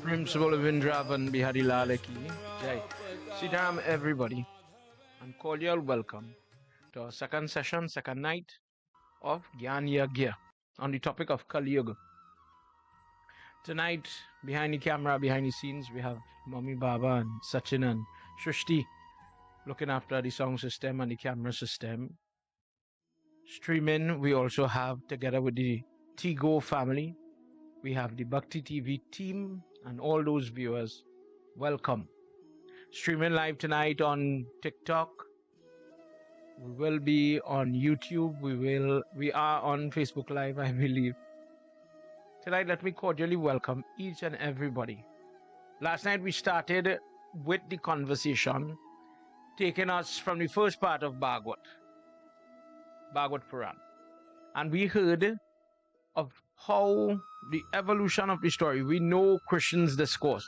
Principal Vindravan Bihari Lalaki. Jai. Siddharam, everybody, and cordial welcome to our second session, second night of Gyaan Yagna on the topic of Kali Yuga. Tonight, behind the camera, behind the scenes, we have Mommy Baba and Sachin and Shrishti looking after the sound system and the camera system. Streaming, we also have, together with the Tigo family, we have the Bhakti TV team and all those viewers. Welcome. Streaming live tonight on TikTok. We will be on YouTube. We are on Facebook Live, I believe. Tonight, let me cordially welcome each and everybody. Last night we started with the conversation taking us from the first part of Bhagavad Puran. And we heard of how the evolution of the story. We know Christians discourse,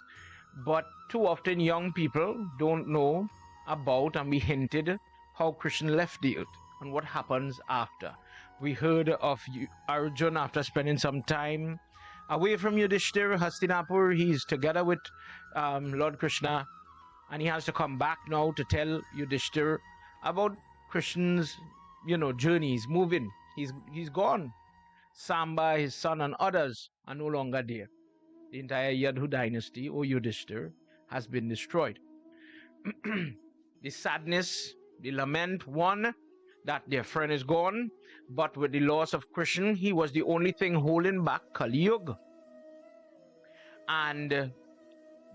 but too often young people don't know about, and we hinted how Krishna left the earth and what happens after. We heard of Arjun after spending some time away from Yudhishthira, Hastinapur. He's together with Lord Krishna, and he has to come back now to tell Yudhishthira about Krishna's, journeys, moving. He's gone. Samba, his son, and others are no longer there. The entire Yadhu dynasty, or Yudhishthira, has been destroyed. The sadness, the lament, one, that their friend is gone, but with the loss of Krishna, he was the only thing holding back Kali Yuga. And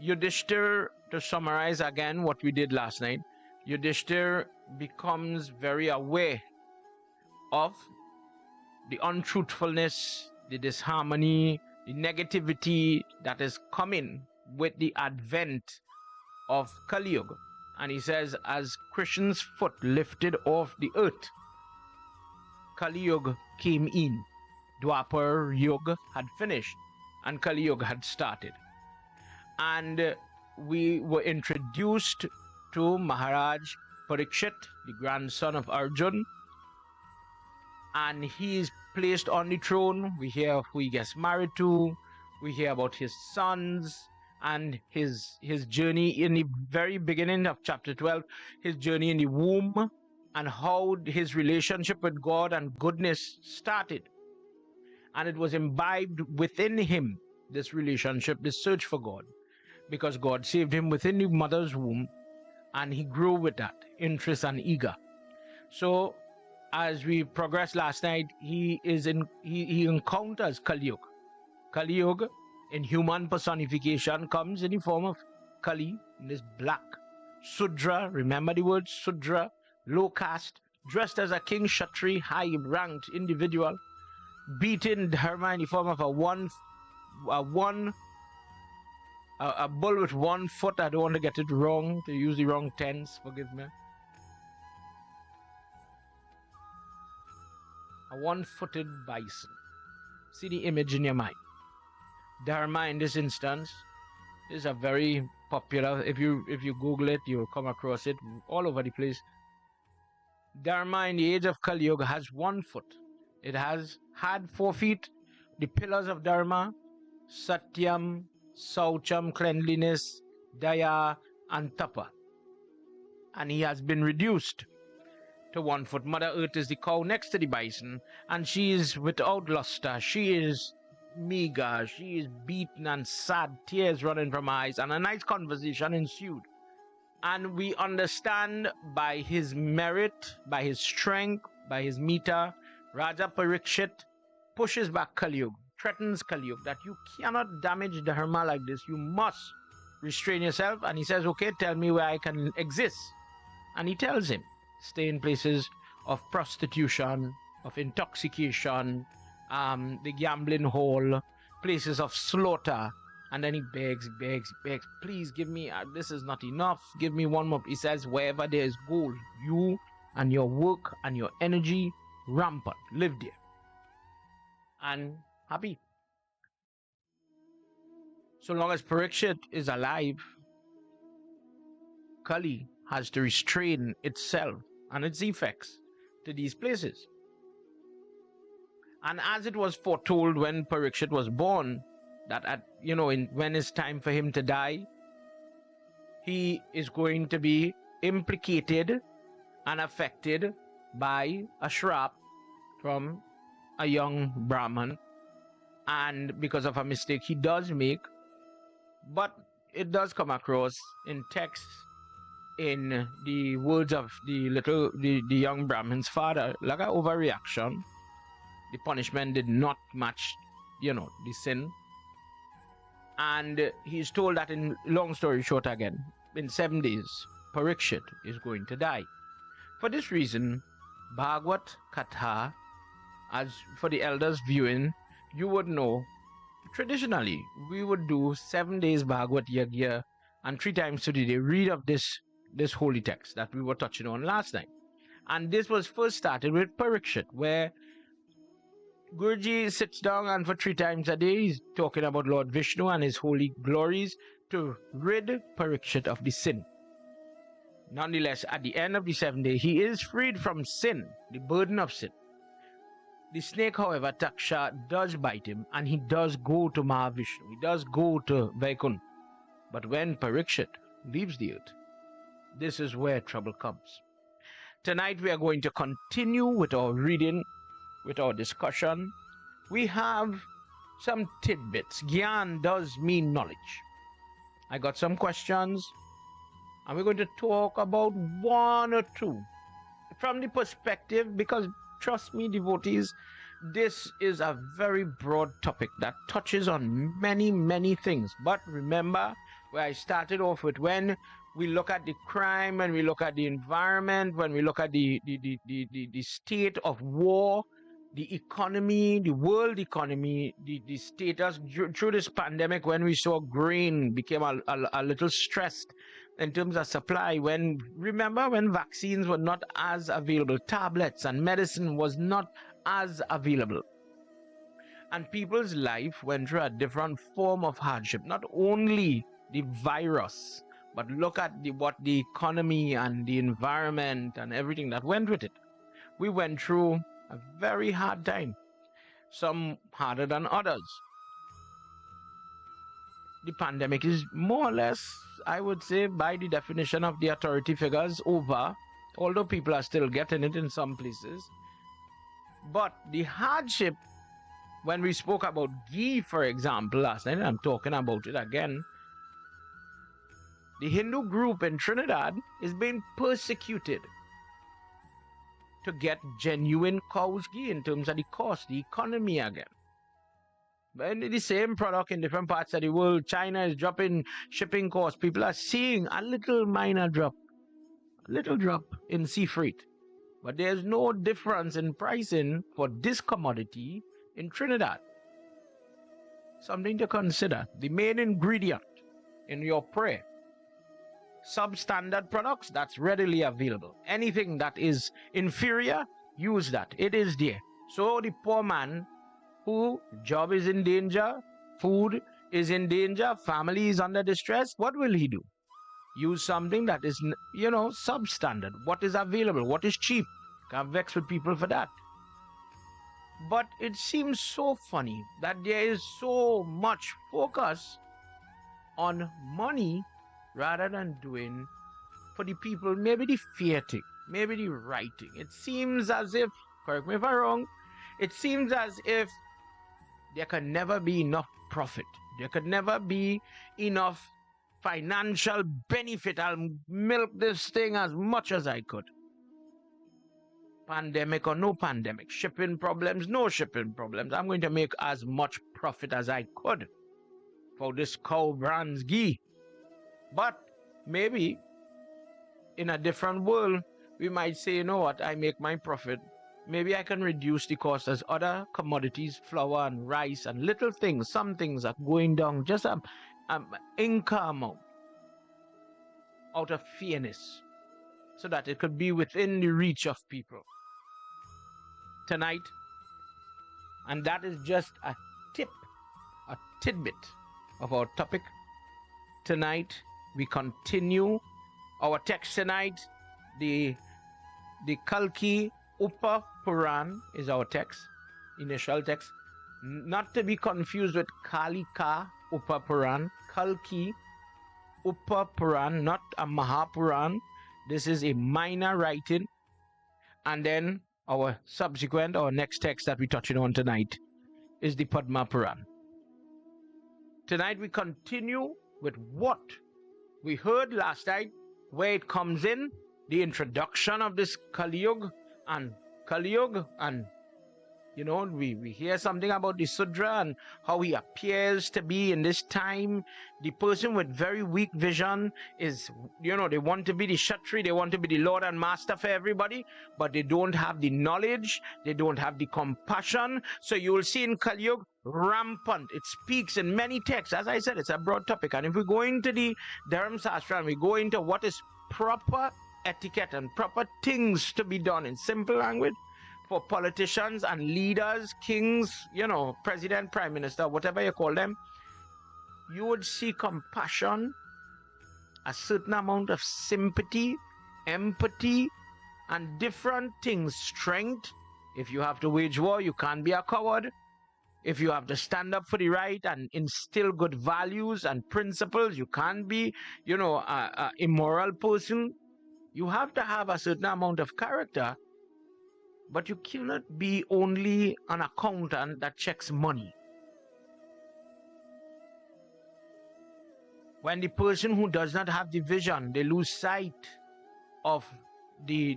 Yudhishthira, to summarize again what we did last night, Yudhishthira becomes very aware of the untruthfulness, the disharmony, the negativity that is coming with the advent of Kali Yuga. And he says, as Krishna's foot lifted off the earth, Kali Yuga came in. Dwapar Yuga had finished and Kali Yuga had started. And we were introduced to Maharaj Parikshit, the grandson of Arjun. And he is placed on the throne. We hear who he gets married to. We hear about his sons and his journey in the very beginning of chapter 12, his journey in the womb, and how his relationship with God and goodness started. And it was imbibed within him, this relationship, this search for God, because God saved him within the mother's womb, and he grew with that interest and eager. So as we progressed last night, he encounters Kali Yuga. Kali Yuga, in human personification, comes in the form of Kali, in this black Sudra. Remember the word Sudra, low caste, dressed as a king Kshatri, high-ranked individual, beating Dharma in the form of a bull with 1 foot. I don't want to get it wrong, to use the wrong tense, forgive me. A 1-footed bison. See the image in your mind. Dharma in this instance is a very popular, if you Google it, you'll come across it all over the place. Dharma in the age of Kali Yuga has 1 foot. It had 4 feet. The pillars of Dharma: Satyam, Saucham, cleanliness, Daya, and Tapa. And he has been reduced to 1 foot. Mother Earth is the cow next to the bison, and she is without luster. She is meager. She is beaten and sad, tears running from her eyes, and a nice conversation ensued. And we understand by his merit, by his strength, by his meter, Raja Parikshit pushes back Kali Yuga, threatens Kali Yuga that you cannot damage Dharma like this. You must restrain yourself. And he says, okay, tell me where I can exist. And he tells him, stay in places of prostitution, of intoxication, the gambling hall, places of slaughter. And then he begs, please give me, this is not enough, give me one more. He says, wherever there is gold, you and your work and your energy rampant, live there and happy. So long as Parikshit is alive, Kali has to restrain itself and its effects to these places. And as it was foretold when Parikshit was born, that when it's time for him to die, he is going to be implicated and affected by a shrap from a young Brahman, and because of a mistake he does make, but it does come across in text, in the words of the young Brahman's father, like an overreaction. The punishment did not match, the sin. And he's told that, in long story short again, in 7 days, Parikshit is going to die. For this reason, Bhagavad Katha, as for the elders viewing, you would know, traditionally, we would do 7 days Bhagavad Yagna, and 3 times today they read of this holy text that we were touching on last night. And this was first started with Parikshit, where Guruji sits down and for 3 times a day he's talking about Lord Vishnu and his holy glories to rid Parikshit of the sin. Nonetheless, at the end of the 7th day, he is freed from sin, the burden of sin. The snake, however, Taksha, does bite him, and he does go to Mahavishnu. He does go to Vaikunth. But when Parikshit leaves the earth, this is where trouble comes. Tonight we are going to continue with our reading, with our discussion. We have some tidbits. Gyaan does mean knowledge. I got some questions, and we're going to talk about 1 or 2 from the perspective, because trust me, devotees, this is a very broad topic that touches on many, many things. But remember where I started off with, when we look at the crime, when we look at the environment, when we look at the state of war, the economy, the world economy, the status through this pandemic, when we saw grain became a little stressed in terms of supply, remember when vaccines were not as available, tablets and medicine was not as available, and people's life went through a different form of hardship. Not only the virus, but look at what the economy and the environment and everything that went with it. We went through a very hard time, some harder than others. The pandemic is more or less, I would say, by the definition of the authority figures, over, although people are still getting it in some places. But the hardship, when we spoke about ghee, for example, last night, and I'm talking about it again, the Hindu group in Trinidad is being persecuted to get genuine cow's ghee in terms of the cost, the economy again. But the same product in different parts of the world, China is dropping shipping costs. People are seeing a little minor drop, a little drop in sea freight. But there's no difference in pricing for this commodity in Trinidad. Something to consider. The main ingredient in your prayer, substandard products, that's readily available. Anything that is inferior, use that. It is there. So the poor man whose job is in danger, food is in danger, family is under distress, what will he do? Use something that is, substandard. What is available? What is cheap? Can't vex with people for that. But it seems so funny that there is so much focus on money rather than doing for the people, maybe the fair thing, maybe the right thing. It seems as if, correct me if I'm wrong, it seems as if there can never be enough profit. There could never be enough financial benefit. I'll milk this thing as much as I could. Pandemic or no pandemic, shipping problems, no shipping problems, I'm going to make as much profit as I could for this cow brand's ghee. But maybe in a different world, we might say, you know what, I make my profit. Maybe I can reduce the cost as other commodities, flour and rice and little things, some things are going down, just an income amount out of fairness, so that it could be within the reach of people. Tonight, and that is just a tidbit of our topic. Tonight, we continue our text tonight. The Kalki Upa Puran is our text, initial text, not to be confused with Kalika Upapuran, Kalki Upapuran, not a Mahapuran. This is a minor writing. And then our next text that we're touching on tonight is the Padma Puran. Tonight we continue with what we heard last night, where it comes in, the introduction of this Kali Yuga, and we hear something about the Sudra and how he appears to be in this time. The person with very weak vision is, they want to be the Kshatri, they want to be the Lord and Master for everybody, but they don't have the knowledge, they don't have the compassion. So you will see in Kali Yuga, rampant. It speaks in many texts. As I said, it's a broad topic. And if we go into the Dharam Sastra and we go into what is proper etiquette and proper things to be done in simple language, for politicians and leaders, kings, president, prime minister, whatever you call them, you would see compassion, a certain amount of sympathy, empathy, and different things. Strength. If you have to wage war, you can't be a coward. If you have to stand up for the right and instill good values and principles, you can't be, a immoral person. You have to have a certain amount of character. But you cannot be only an accountant that checks money. When the person who does not have the vision, they lose sight of the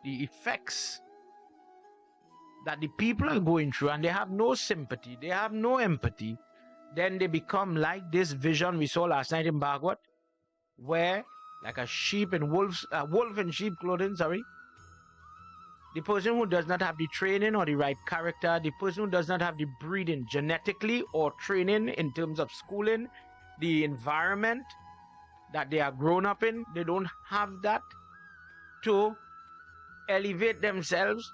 effects that the people are going through, and they have no sympathy, they have no empathy, then they become like this vision we saw last night in Bhagavad, where like a wolf in sheep clothing, the person who does not have the training or the right character, the person who does not have the breeding genetically or training in terms of schooling, the environment that they are grown up in, they don't have that to elevate themselves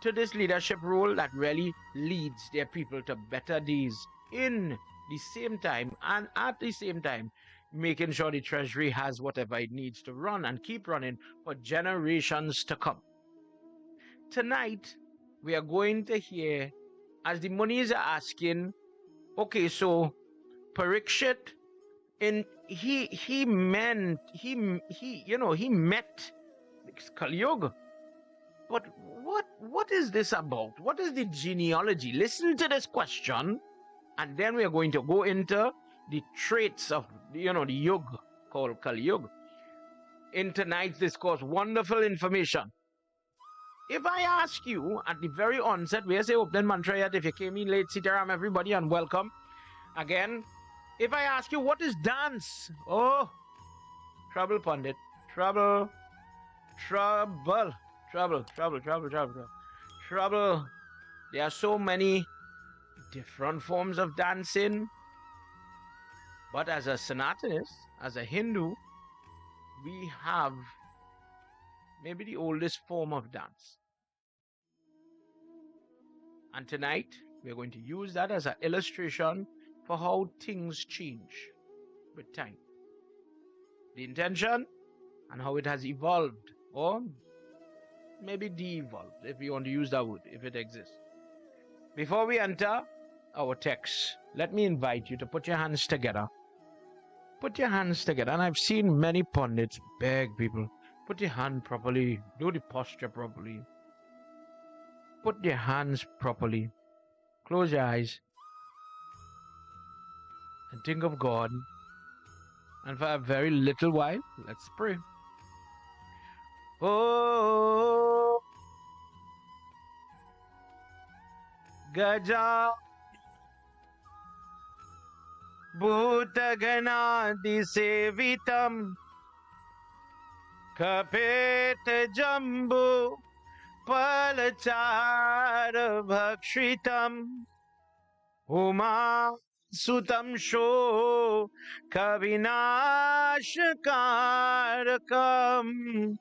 to this leadership role that really leads their people to better days in the same time, and at the same time making sure the treasury has whatever it needs to run and keep running for generations to come. Tonight, we are going to hear, as the Munis are asking, okay, so Parikshit, he met Kali Yuga. But what is this about? What is the genealogy? Listen to this question, and then we are going to go into the traits of the Yuga called Kali Yuga. In tonight's discourse, wonderful information. If I ask you at the very onset, we say opening mantra yet, if you came in late, Sitaram everybody and welcome. Again, if I ask you what is dance? Oh, trouble Pandit, trouble. There are so many different forms of dancing. But as a Sanatanist, as a Hindu, we have maybe the oldest form of dance. And tonight, we're going to use that as an illustration for how things change with time. The intention and how it has evolved, or maybe de-evolved, if you want to use that word, if it exists. Before we enter our text, let me invite you to put your hands together. Put your hands together. And I've seen many pundits beg people, put your hand properly, do the posture properly. Put your hands properly. Close your eyes. And think of God. And for a very little while, let's pray. Oh, Gaja Bhutaganadi Sevitam Kapet Jambu Palachara Bhakshritam Uma Sutam Sho Kavinashkarakam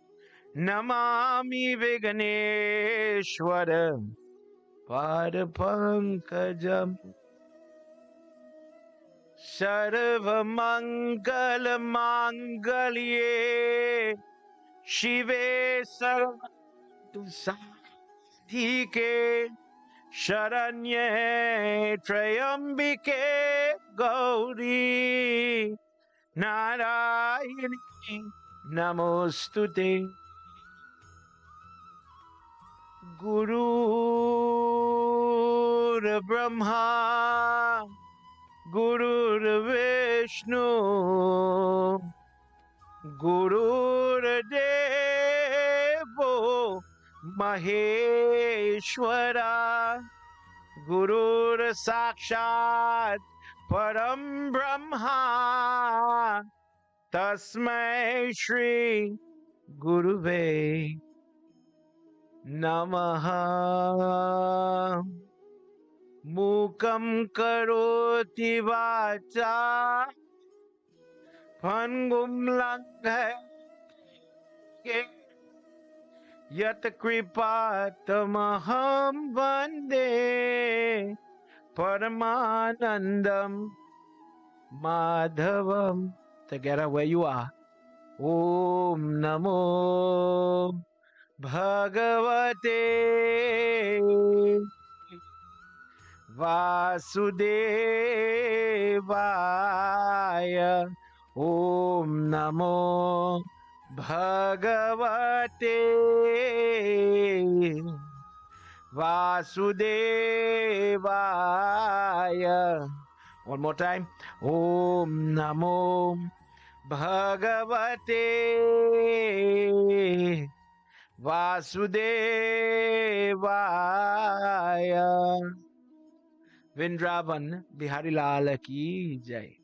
Namami Viganeshwara Padapankajam Sarva Mangala Mangalye Shive Sarvadike Sharanye Trayambike Gauri Narayani Namostute. Guru Brahma Guru Vishnu Guru Devo Maheshwara Guru Sakshat Param Brahma Tasmai Shri Guruve Namaha. Mukam karoti vacha Pangum langhe Yat kripatamaham vande Paramanandam Madhavam. Together where you are. Om Namo Bhagavate Vasudevaya. Om Namo Bhagavate Vasudevaya. One more time. Om Namo Bhagavate Vasudevaya. Vrindavan Bihari Lal ki jai.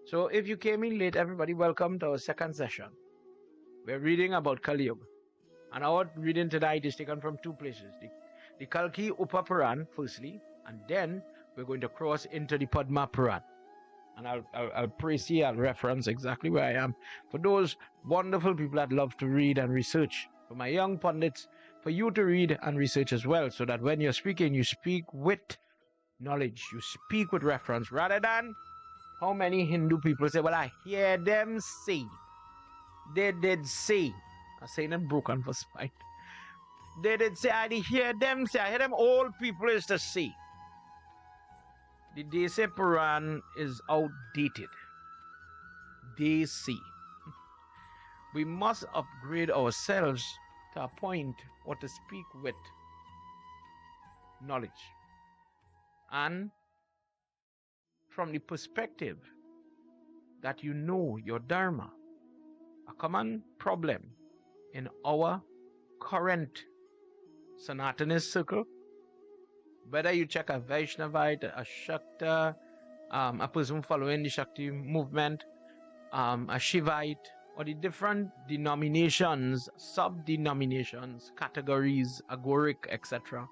So if you came in late, everybody, welcome to our second session. We're reading about Kali Yuga. And our reading tonight is taken from two places. The Kalki Upapuran, firstly, and then we're going to cross into the Padma Puran. And I'll pray, I'll reference exactly where I am. For those wonderful people that love to read and research, for my young pundits, for you to read and research as well, so that when you're speaking, you speak with knowledge, you speak with reference, rather than how many Hindu people say, well, I hear them say. They did say. I'm saying it broken for spite. They did say, I did hear them say. I hear them all people is to say. The Desi Puran is outdated. Desi. We must upgrade ourselves to a point or to speak with knowledge. And from the perspective that you know your Dharma, a common problem in our current Sanatanist circle, whether you check a Vaishnavite, a Shakta, a person following the Shakti movement, a Shivite, or the different denominations, sub-denominations, categories, agoric, etc.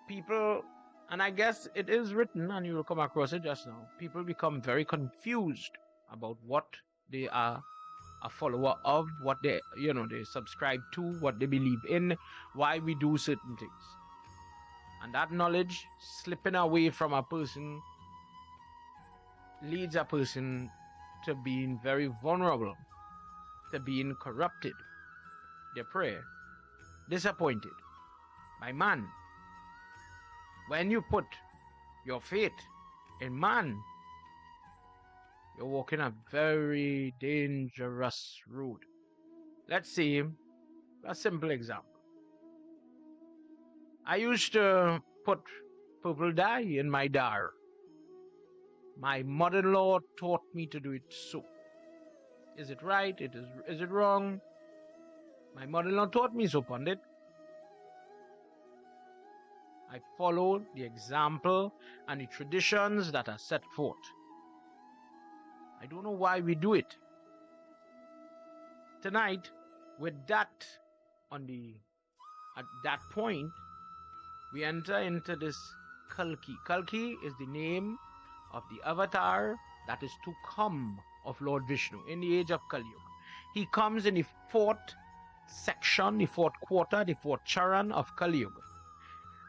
People, and I guess it is written, and you will come across it just now, people become very confused about what they are a follower of, what they subscribe to, what they believe in, why we do certain things. And that knowledge slipping away from a person leads a person to being very vulnerable, to being corrupted, depraved, disappointed by man. When you put your faith in man, you're walking a very dangerous road. Let's see a simple example. I used to put purple dye in my dar. My mother-in-law taught me to do it so. Is it right? Is it wrong? My mother-in-law taught me so, Pandit. I follow the example and the traditions that are set forth. I don't know why we do it. Tonight, with that at that point, we enter into this Kalki. Kalki is the name of the avatar that is to come of Lord Vishnu in the age of Kali Yuga. He comes in the fourth section, the fourth quarter, the fourth charan of Kali Yuga.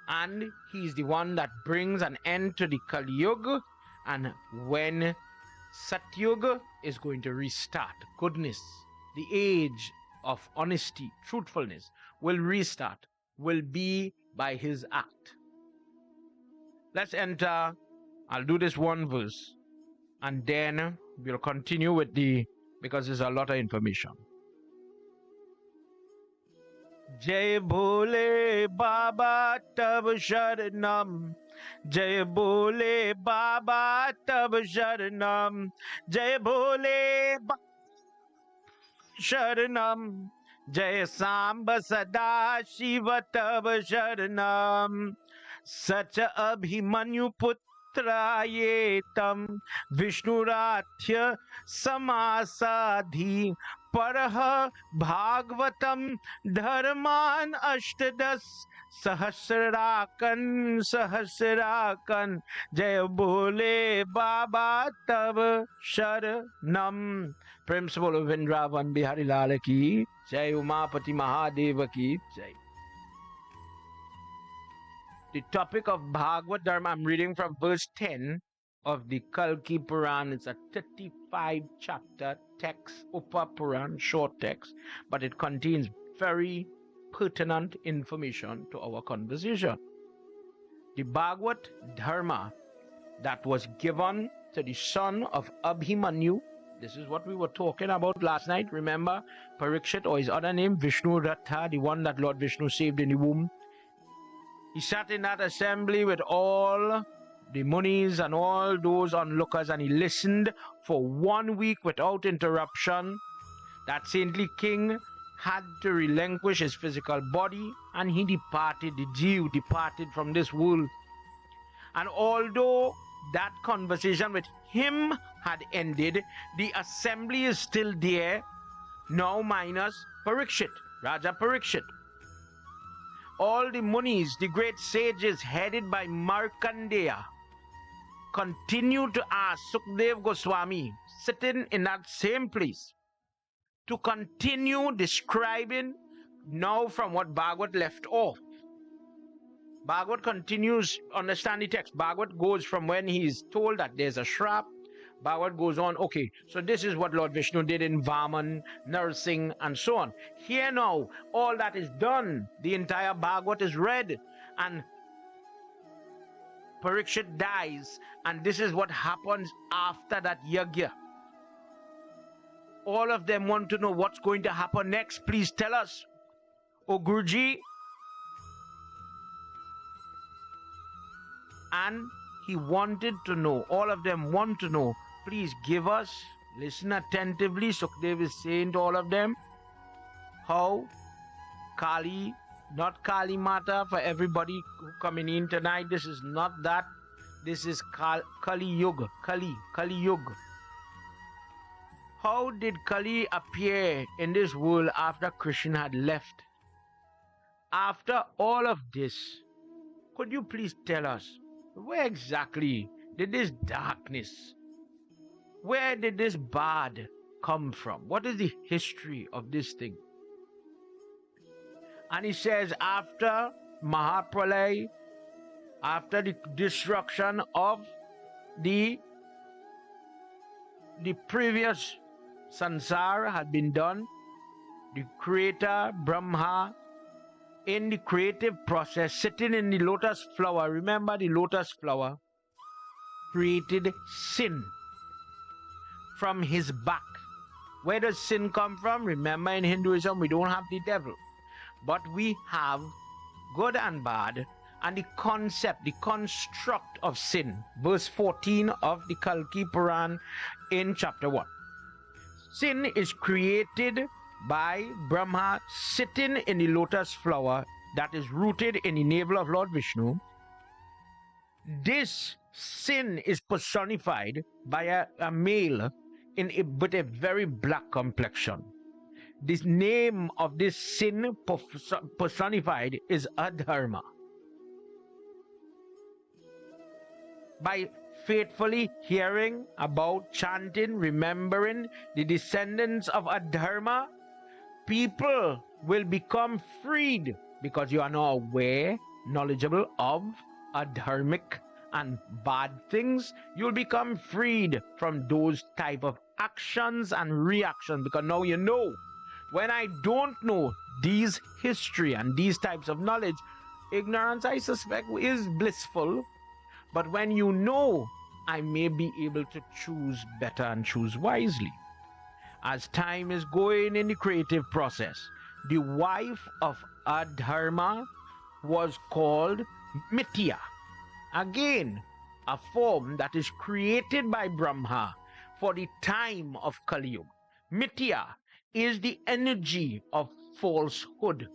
And he's the one that brings an end to the Kali Yuga, and when Satyuga is going to restart, goodness, the age of honesty, truthfulness will restart, will be by his act. Let's enter. I'll do this one verse And then we'll continue with because there's a lot of information. Jai Bhole Baba Tab Sharanam. Jai Bhole Baba Tab Sharanam. Jai Bhole Baba Sharanam. Jai Samba Sada Shiva Tab Sharanam. Sacha Abhimanyu Putra Tam Vishnuratya Samasadhi Parah Bhagavatam Dharman Ashtadas Sahasrakan Jai Bole Baba Tab Sharanam. Prem se bolo Vrindavan Bihari Lal ki Jai, Umapati Mahadeva ki Jai. The topic of Bhagavad Dharma, I'm reading from verse 10 of the Kalki Puran. It's a 35 chapter text, Upa Puran, short text, but it contains very pertinent information to our conversation. The Bhagavad Dharma that was given to the son of Abhimanyu. This is what we were talking about last night. Remember, Parikshit, or his other name, Vishnu Ratha, the one that Lord Vishnu saved in the womb. He sat in that assembly with all the munis and all those onlookers, and he listened for 1 week without interruption. That saintly king had to relinquish his physical body, and he departed, the Jew departed from this world. And although that conversation with him had ended, the assembly is still there, now minus Parikshit, Raja Parikshit. All the munis, the great sages headed by Markandeya, continue to ask Sukdev Goswami, sitting in that same place, to continue describing now from what Bhagavad left off. Bhagavad continues, understand the text. Bhagavad goes from when he's told that there's a shrap. Bhagavad goes on, okay, so this is what Lord Vishnu did in Vaman, Narsingh, and so on. Here now, all that is done. The entire Bhagavad is read, and Parikshit dies, and this is what happens after that Yagna. All of them want to know what's going to happen next. Please tell us. O Guruji. And he wanted to know, all of them want to know, please give us, listen attentively. Sukdev is saying to all of them, how Kali, not Kali Mata, for everybody who coming in tonight, this is not that. This is Kali Yuga, Kali Yuga. How did Kali appear in this world after Krishna had left? After all of this, could you please tell us, where exactly did this darkness, where did this bad come from? What is the history of this thing? And he says, after Mahapralay, after the destruction of the previous sansara had been done, the creator Brahma, in the creative process, sitting in the lotus flower, remember the lotus flower, created sin from his back. Where does sin come from? Remember, in Hinduism, we don't have the devil, but we have good and bad, and the concept, the construct of sin. Verse 14 of the Kalki Puran in chapter 1. Sin is created by Brahma sitting in the lotus flower that is rooted in the navel of Lord Vishnu. This sin is personified by a male with a very black complexion. This name of this sin personified is Adharma. By faithfully hearing about, chanting, remembering the descendants of Adharma, people will become freed, because you are now aware, knowledgeable of adharmic and bad things. You'll become freed from those type of actions and reactions, because now you know. When I don't know these history and these types of knowledge, ignorance, I suspect, is blissful. But when you know I may be able to choose better and choose wisely. As time is going in the creative process, the wife of Adharma was called Mitya. Again, a form that is created by Brahma for the time of Kali Yuga. Mitya is the energy of falsehood.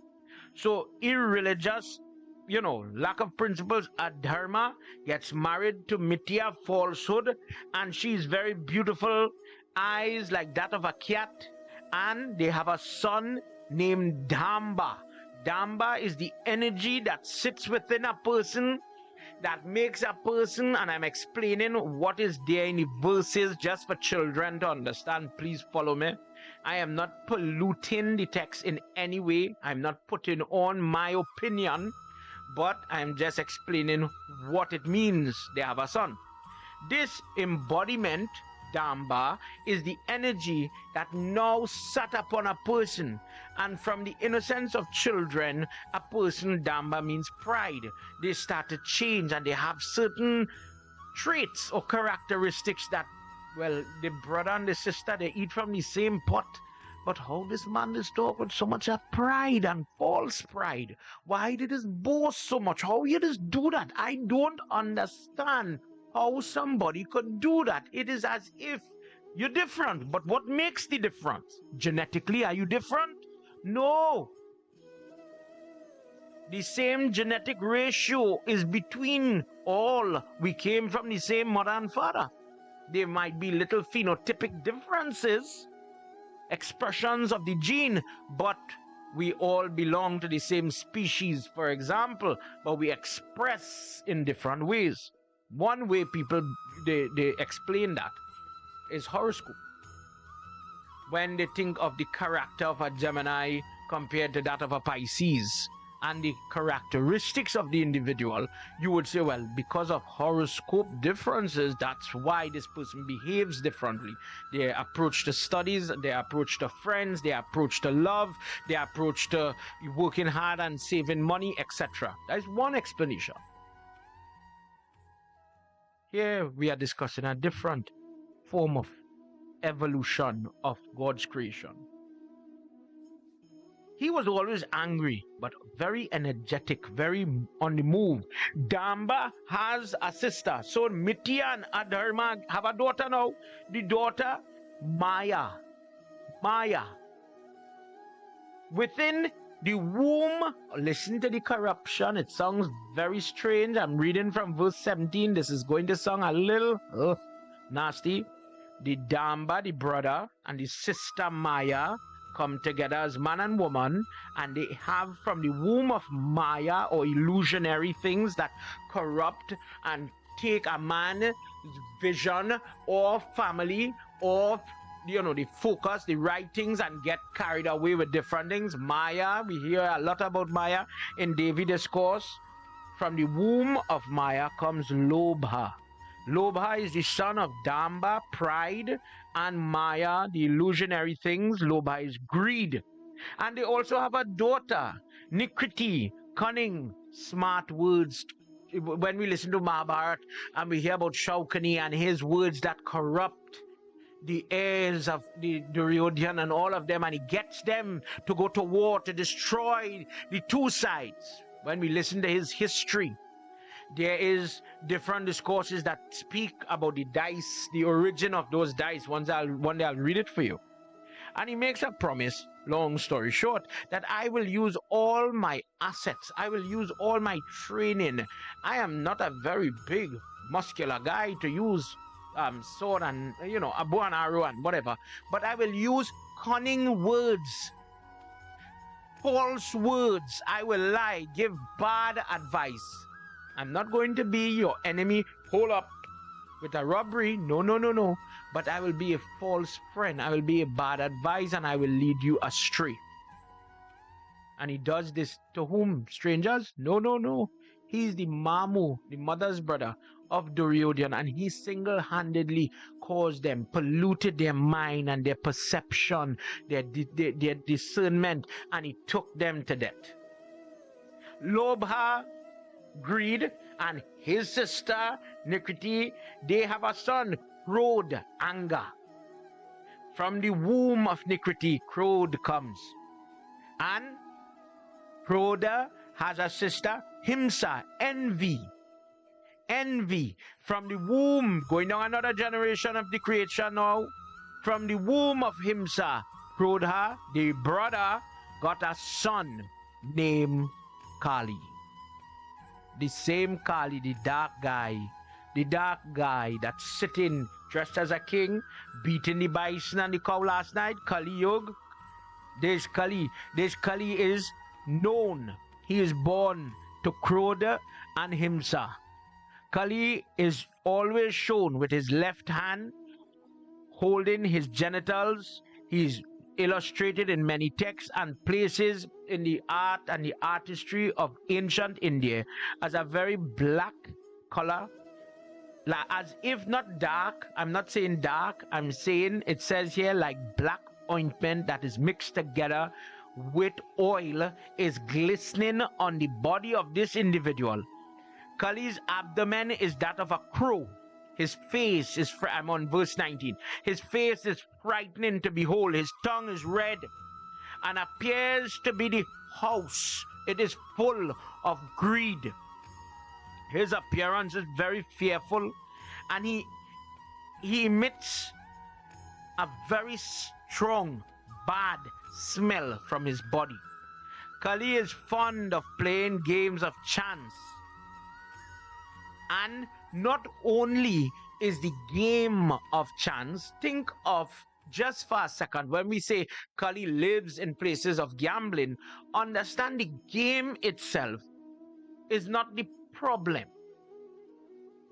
So irreligious, lack of principles, Adharma gets married to Mitya, falsehood, and she's very beautiful, eyes like that of a cat, and they have a son named Damba. Damba is the energy that sits within a person, that makes a person, and I'm explaining what is there in the verses just for children to understand. Please follow me. I am not polluting the text in any way. I'm not putting on my opinion, but I'm just explaining what it means. They have a son. This embodiment, Damba, is the energy that now sat upon a person. And from the innocence of children, a person, Damba, means pride. They start to change and they have certain traits or characteristics that, well, the brother and the sister, they eat from the same pot. But how this man is talk with so much of pride and false pride? Why did this boast so much? How you just do that? I don't understand how somebody could do that. It is as if you're different. But what makes the difference? Genetically, are you different? No. The same genetic ratio is between all. We came from the same mother and father. There might be little phenotypic differences, expressions of the gene, but we all belong to the same species, for example, but we express in different ways. One way people, they explain that is horoscope. When they think of the character of a Gemini compared to that of a Pisces, and the characteristics of the individual, you would say, well, because of horoscope differences, that's why this person behaves differently. Their approach to studies, their approach to friends, their approach to love, their approach to working hard and saving money, etc. That is one explanation. Here we are discussing a different form of evolution of God's creation. He was always angry, but very energetic, very on the move. Damba has a sister. So Mitya and Adharma have a daughter now. The daughter, Maya. Maya. Within the womb, listen to the corruption. It sounds very strange. I'm reading from verse 17. This is going to sound a little nasty. The Damba, the brother, and the sister Maya come together as man and woman, and they have from the womb of Maya or illusionary things that corrupt and take a man's vision or family or the focus, the right things, and get carried away with different things. Maya, we hear a lot about Maya in Devi discourse. From the womb of Maya comes Lobha. Lobha is the son of Damba, pride, and Maya, the illusionary things. Lobha is greed. And they also have a daughter, Nikriti, cunning, smart words. When we listen to Mahabharata and we hear about Shaukani and his words that corrupt the heirs of the Duryodhan and all of them, and he gets them to go to war to destroy the two sides. When we listen to his history, there is different discourses that speak about the dice, the origin of those dice. One day I'll read it for you. And he makes a promise, long story short, that I will use all my assets. I will use all my training. I am not a very big, muscular guy to use sword and, a bow and arrow and whatever. But I will use cunning words, false words. I will lie, give bad advice. I'm not going to be your enemy, hold up with a robbery. No. But I will be a false friend. I will be a bad advice, and I will lead you astray. And he does this to whom? Strangers? No. He's the Mamu, the mother's brother of Duryodhan, and he single-handedly caused them, polluted their mind and their perception, their discernment, and he took them to death. Lobha, greed, and his sister Nikriti, they have a son, Crowd Anger. From the womb of Nikriti, Crowd comes. And Crowd has a sister, Himsa, Envy. Envy. From the womb, going down another generation of the creation now, from the womb of Himsa, Krodha, the brother, got a son named Kali. The same Kali, the dark guy that's sitting dressed as a king, beating the bison and the cow last night, Kali Yug. This Kali is known. He is born to Krodha and Himsa. Kali is always shown with his left hand holding his genitals. He's illustrated in many texts and places in the art and the artistry of ancient India as a very black color, as if not dark. I'm not saying dark, I'm saying it says here like black ointment that is mixed together with oil is glistening on the body of this individual. Kali's abdomen is that of a crow. His face is, I'm on verse 19. His face is frightening to behold. His tongue is red and appears to be the house. It is full of greed. His appearance is very fearful, and he emits a very strong, bad smell from his body. Kali is fond of playing games of chance. And not only is the game of chance, think of, just for a second, when we say Kali lives in places of gambling, understand the game itself is not the problem.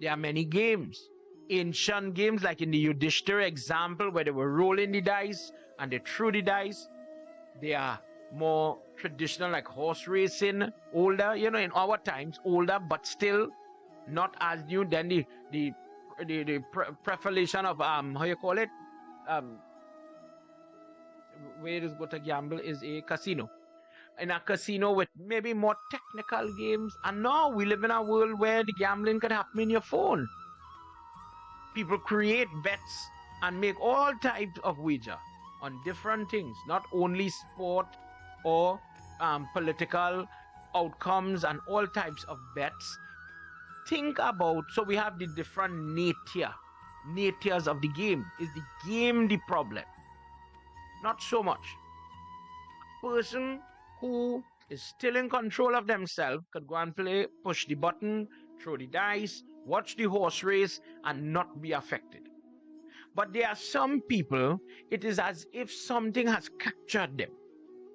There are many games. Ancient games, like in the Yudhishthira example, where they were rolling the dice and they threw the dice. They are more traditional, like horse racing, older, in our times, older, but still not as new. Then the proliferation of how you call it, where it is go to gamble is a casino. In a casino with maybe more technical games. And now we live in a world where the gambling can happen in your phone. People create bets and make all types of wager on different things, not only sport or political outcomes and all types of bets. Think about, so we have the different natures of the game. Is the game the problem? Not so much. A person who is still in control of themselves could go and play, push the button, throw the dice, watch the horse race, and not be affected. But there are some people, it is as if something has captured them.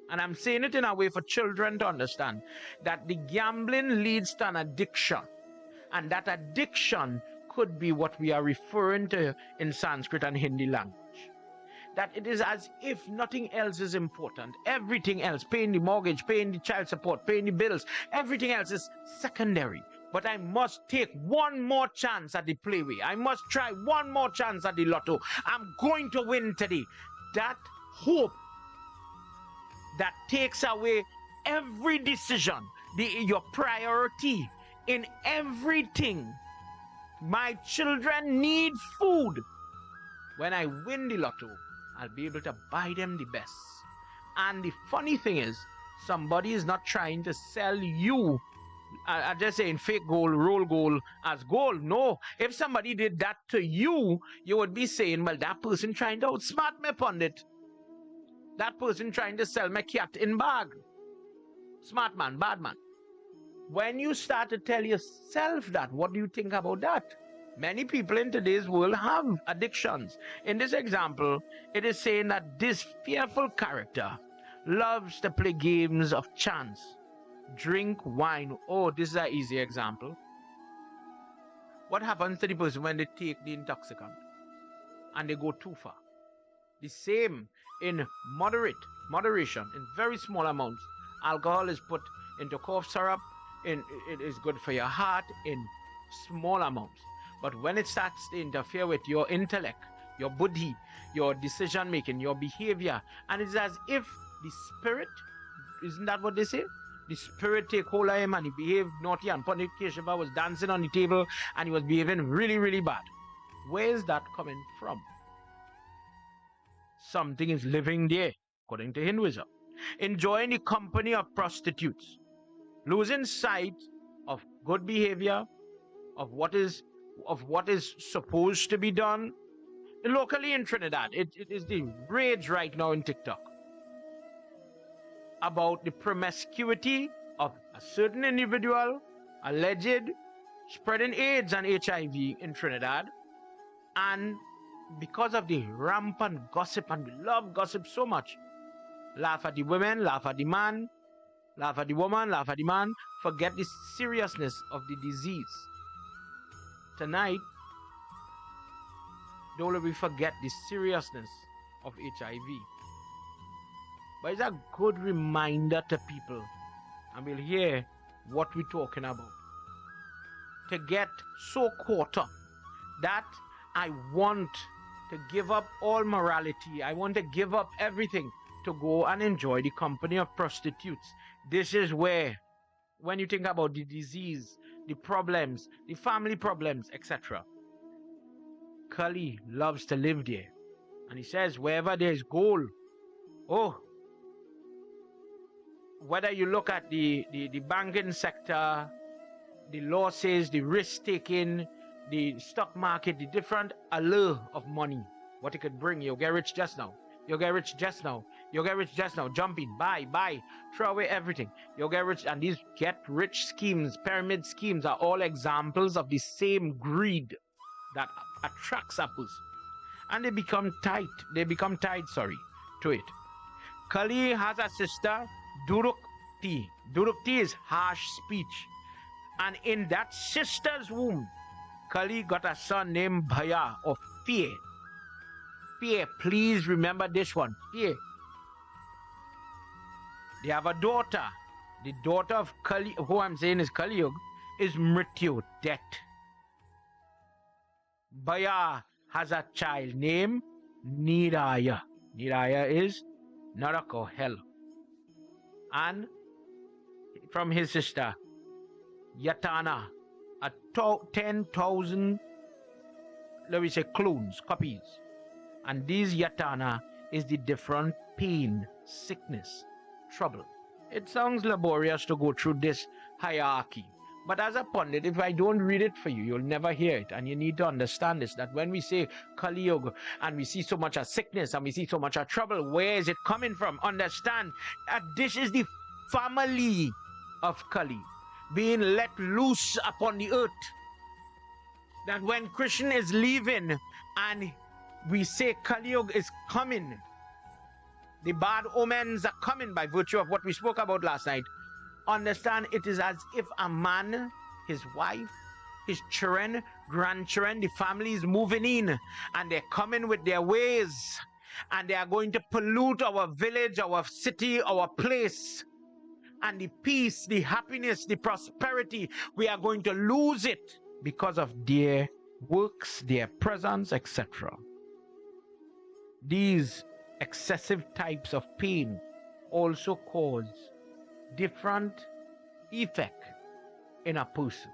And I'm saying it in a way for children to understand that the gambling leads to an addiction. And that addiction could be what we are referring to in Sanskrit and Hindi language. That it is as if nothing else is important. Everything else, paying the mortgage, paying the child support, paying the bills, everything else is secondary. But I must take one more chance at the playway. I must try one more chance at the lotto. I'm going to win today. That hope that takes away every decision, your priority in everything. My children need food. When I win the lotto, I'll be able to buy them the best. And the funny thing is, somebody is not trying to sell you, I'm just saying fake gold, roll gold as gold. No, if somebody did that to you, you would be saying, well, that person trying to outsmart me, pundit. That person trying to sell my cat in bag. Smart man, bad man. When you start to tell yourself that, what do you think about that? Many people in today's world have addictions. In this example, it is saying that this fearful character loves to play games of chance, drink wine. Oh, this is an easy example. What happens to the person when they take the intoxicant and they go too far? The same in moderation, in very small amounts. Alcohol is put into cough syrup, it is good for your heart in small amounts. But when it starts to interfere with your intellect, your buddhi, your decision making, your behavior, and it's as if the spirit, isn't that what they say? the spirit take hold of him and he behaved naughty, and Pandit Keshava was dancing on the table and he was behaving really, really bad. Where is that coming from? Something is living there, according to Hinduism. Enjoying the company of prostitutes, losing sight of good behavior, of what is supposed to be done. Locally in Trinidad, it is the rage right now in TikTok about the promiscuity of a certain individual alleged spreading AIDS and HIV in Trinidad, and because of the rampant gossip, and we love gossip so much, laugh at the women, laugh at the man, laugh at the woman, laugh at the man, forget the seriousness of the disease. Tonight, don't let me forget the seriousness of HIV. But it's a good reminder to people, and we'll hear what we're talking about, to get so caught up that I want to give up all morality. I want to give up everything to go and enjoy the company of prostitutes. This is where, when you think about the disease, the problems, the family problems, etc., Kali loves to live there. And he says, wherever there is gold, whether you look at the banking sector, the losses, the risk-taking, the stock market, the different allure of money, what it could bring. You get rich just now. You get rich just now. You get rich just now. Jump in, buy, throw away everything. You get rich. And these get-rich schemes, pyramid schemes, are all examples of the same greed that attracts a person. And they become tied to it. Kali has a sister, Durukti. Durukti is harsh speech. And in that sister's womb, Kali got a son named Bhaya, or fear. Fear, please remember this one, fear. They have a daughter. The daughter of Kali, who I'm saying is Kali Yuga, is Mrityu, death. Bhaya has a child named Niraya. Niraya is Naraka, hell. And from his sister, Yatana, a 10,000, let me say, clones, copies. And these Yatana is the different pain, sickness, trouble. It sounds laborious to go through this hierarchy. But as a pundit, if I don't read it for you, you'll never hear it. And you need to understand this, that when we say Kali Yuga and we see so much of sickness and we see so much of trouble, where is it coming from? Understand that this is the family of Kali being let loose upon the earth. That when Krishna is leaving and we say Kali Yuga is coming, the bad omens are coming by virtue of what we spoke about last night. Understand, it is as if a man, his wife, his children, grandchildren, the family is moving in and they're coming with their ways and they are going to pollute our village, our city, our place. And the peace, the happiness, the prosperity, we are going to lose it because of their works, their presence, etc. These excessive types of pain also cause different effect in a person.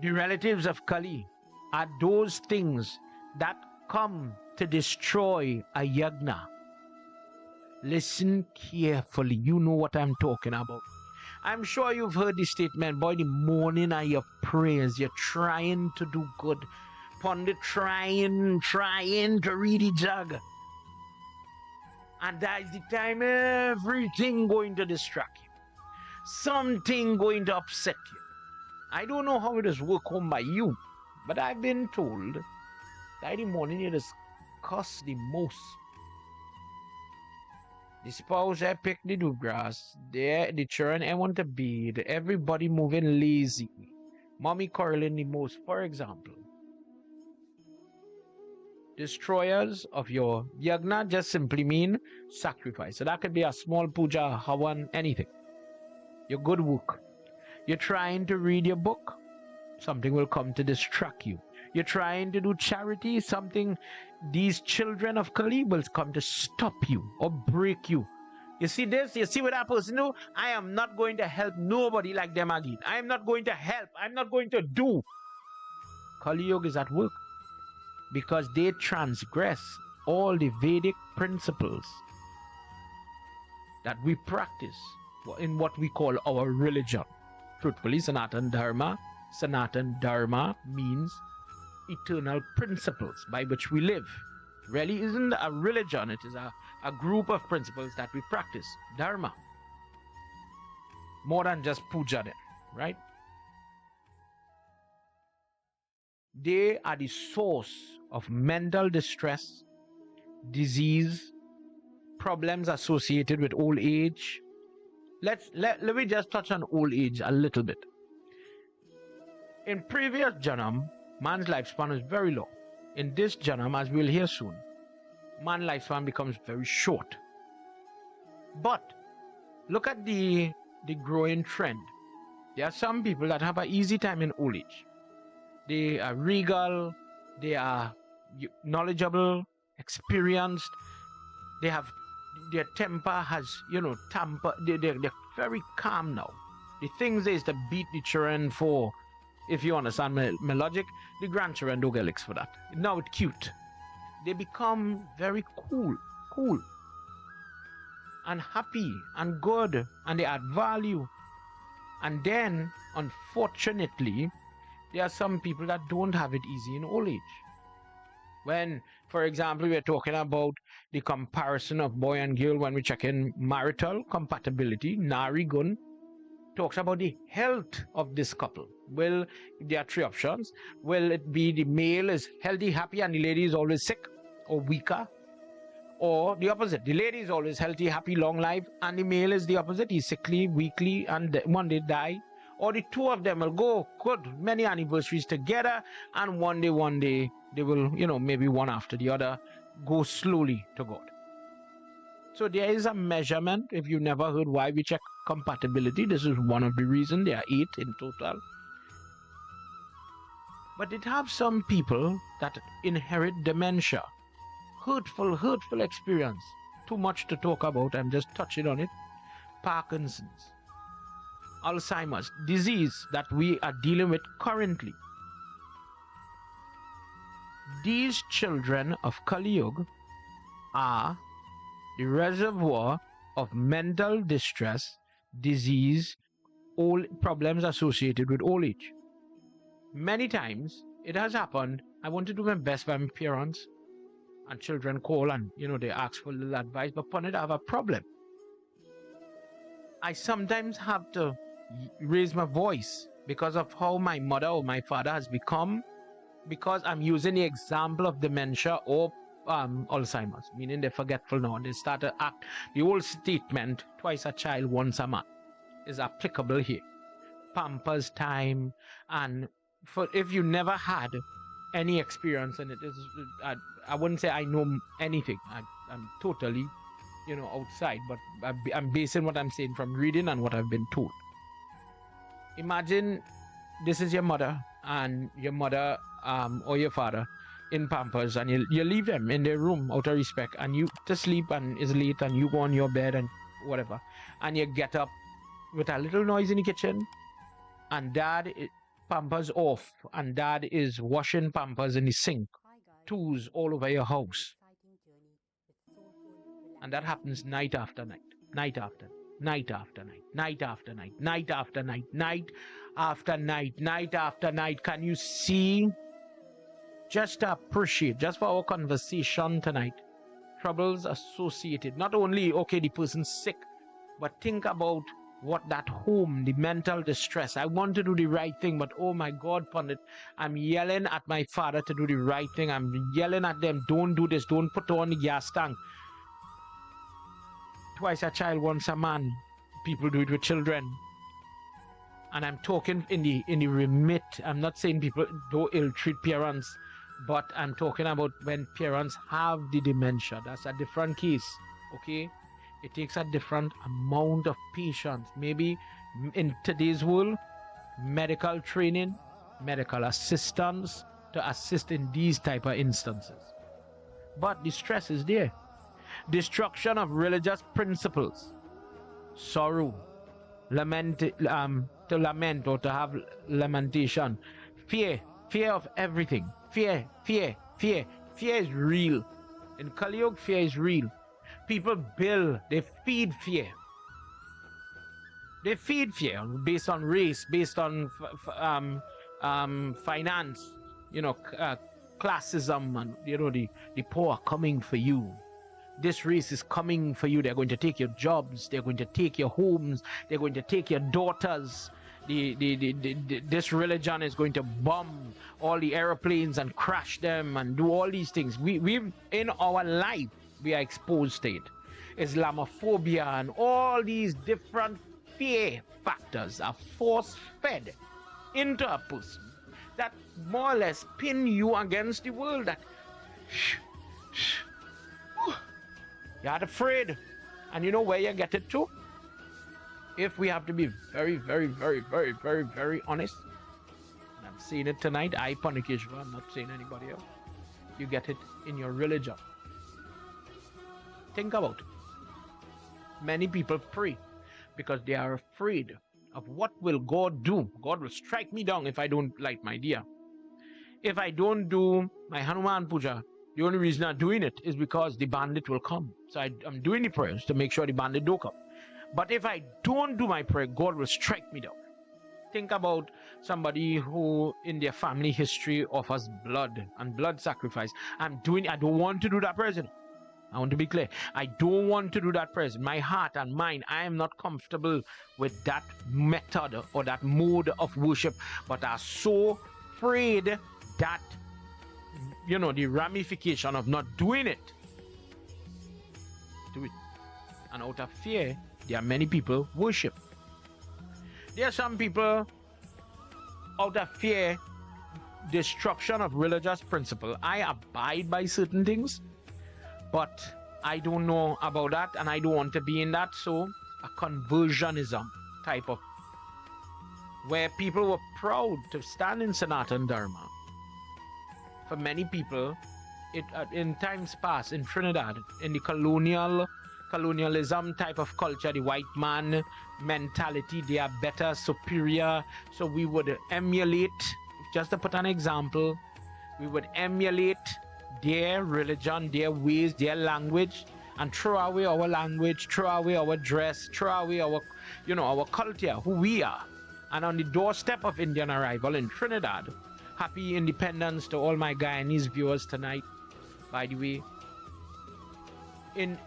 The relatives of Kali are those things that come to destroy a yagna. Listen carefully, you know what I'm talking about. I'm sure you've heard the statement, boy, the morning of your prayers, you're trying to do good. Pundit trying to read the jug. And that is the time everything going to distract you. Something going to upset you. I don't know how it is work home by you, but I've been told that in the morning it is cost the most. The spouse I pick the do grass, the children I want to bathe, everybody moving lazy. Mommy quarreling the most, for example. Destroyers of your yagna just simply mean sacrifice. So that could be a small puja, havan, anything. Your good work. You're trying to read your book, something will come to distract you. You're trying to do charity, something, these children of Kali will come to stop you or break you. You see this? You see what that person do? I am not going to help nobody like them again. I am not going to help. I'm not going to do. Kali Yuga is at work because they transgress all the Vedic principles that we practice in what we call our religion. Truthfully, Sanatan Dharma means eternal principles by which we live. Really isn't a religion, it is a group of principles that we practice. Dharma. More than just puja then, right? They are the source of mental distress, disease, problems associated with old age. Let me just touch on old age a little bit. In previous Janam, man's lifespan was very long. In this Janam, as we'll hear soon, man's lifespan becomes very short. But look at the growing trend. There are some people that have an easy time in old age. They are regal, they are knowledgeable, experienced, they have their temper has, temper, they're very calm now. The things is to beat the children for, if you understand my logic, the grandchildren don't get licks for that. Now it's cute. They become very cool and happy and good, and they add value. And then, unfortunately, there are some people that don't have it easy in old age. When, for example, we're talking about the comparison of boy and girl when we check in marital compatibility, Nari Gun talks about the health of this couple. Well, there are three options. Will it be the male is healthy, happy, and the lady is always sick or weaker? Or the opposite, the lady is always healthy, happy, long life, and the male is the opposite, he's sickly, weakly, and one day die. Or the two of them will go good many anniversaries together, and one day they will, maybe one after the other, go slowly to God. So there is a measurement. If you never heard why we check compatibility, this is one of the reasons. There are 8 in total. But it have some people that inherit dementia. Hurtful experience. Too much to talk about. I'm just touching on it. Parkinson's, Alzheimer's, disease that we are dealing with currently. These children of Kali Yuga are the reservoir of mental distress, disease, all problems associated with old age. Many times it has happened. I want to do my best by my parents, and children call and they ask for little advice, but upon it I have a problem. I sometimes have to raise my voice because of how my mother or my father has become, because I'm using the example of dementia or Alzheimer's, meaning they're forgetful now and they start to act. The old statement, twice a child, once a man, is applicable here. Pampers time, and for if you never had any experience in it, I wouldn't say I know anything. I'm totally, outside, but I'm basing what I'm saying from reading and what I've been told. Imagine this is your mother and your mother or your father in Pampers, and you leave them in their room out of respect, and you to sleep and it's late and you go on your bed and whatever, and you get up with a little noise in the kitchen, and dad Pampers off, and dad is washing Pampers in the sink, tools all over your house, and that happens night after night, night after night after night, night after night, night after night, night after night, night after night. Can you see? Just to appreciate, just for our conversation tonight, troubles associated, not only, okay, the person's sick, but think about what that home, the mental distress. I want to do the right thing, but oh my God, Pandit, I'm yelling at my father to do the right thing. I'm yelling at them, don't do this, don't put on the gas tank. Twice a child, once a man. People do it with children. And I'm talking in the remit. I'm not saying people don't ill-treat parents, but I'm talking about when parents have the dementia. That's a different case, okay? It takes a different amount of patience. Maybe in today's world, medical training, medical assistance to assist in these type of instances. But the stress is there. destruction of religious principles, sorrow, to lament or to have lamentation, fear of everything, fear is real. In Kali Yuga, fear is real. People they feed fear. They feed fear based on race, based on finance, classism, and the poor coming for you. This race is coming for you. They're going to take your jobs. They're going to take your homes. They're going to take your daughters. This religion is going to bomb all the airplanes and crash them and do all these things. We in our life, we are exposed to it. Islamophobia and all these different fear factors are force-fed into a person that more or less pin you against the world. That you're afraid. And you know where you get it to? If we have to be very, very, very, very, very, very honest, and I'm saying it tonight, I, Keshava, I'm not saying anybody else, you get it in your religion. Think about it. Many people pray because they are afraid of what will God do. God will strike me down if I don't light my diya. If I don't do my Hanuman Puja, the only reason I'm doing it is because the bandit will come. So I'm doing the prayers to make sure the bandit don't come. But if I don't do my prayer, God will strike me down. Think about somebody who in their family history offers blood and blood sacrifice. I don't want to do that present. I want to be clear. I don't want to do that present. My heart and mind, I am not comfortable with that method or that mode of worship. But I'm so afraid that, the ramification of not doing it. Do it. And out of fear, there are many people worship. There are some people out of fear, destruction of religious principle. I abide by certain things, but I don't know about that and I don't want to be in that. So a conversionism type of, where people were proud to stand in Sanatana Dharma. For many people, in times past in Trinidad, in the colonialism type of culture, the white man mentality, they are better, superior. So we would emulate, just to put an example, we would emulate their religion, their ways, their language, and throw away our language, throw away our dress, throw away our, our culture, who we are. And on the doorstep of Indian arrival in Trinidad, happy independence to all my Guyanese viewers tonight, by the way. In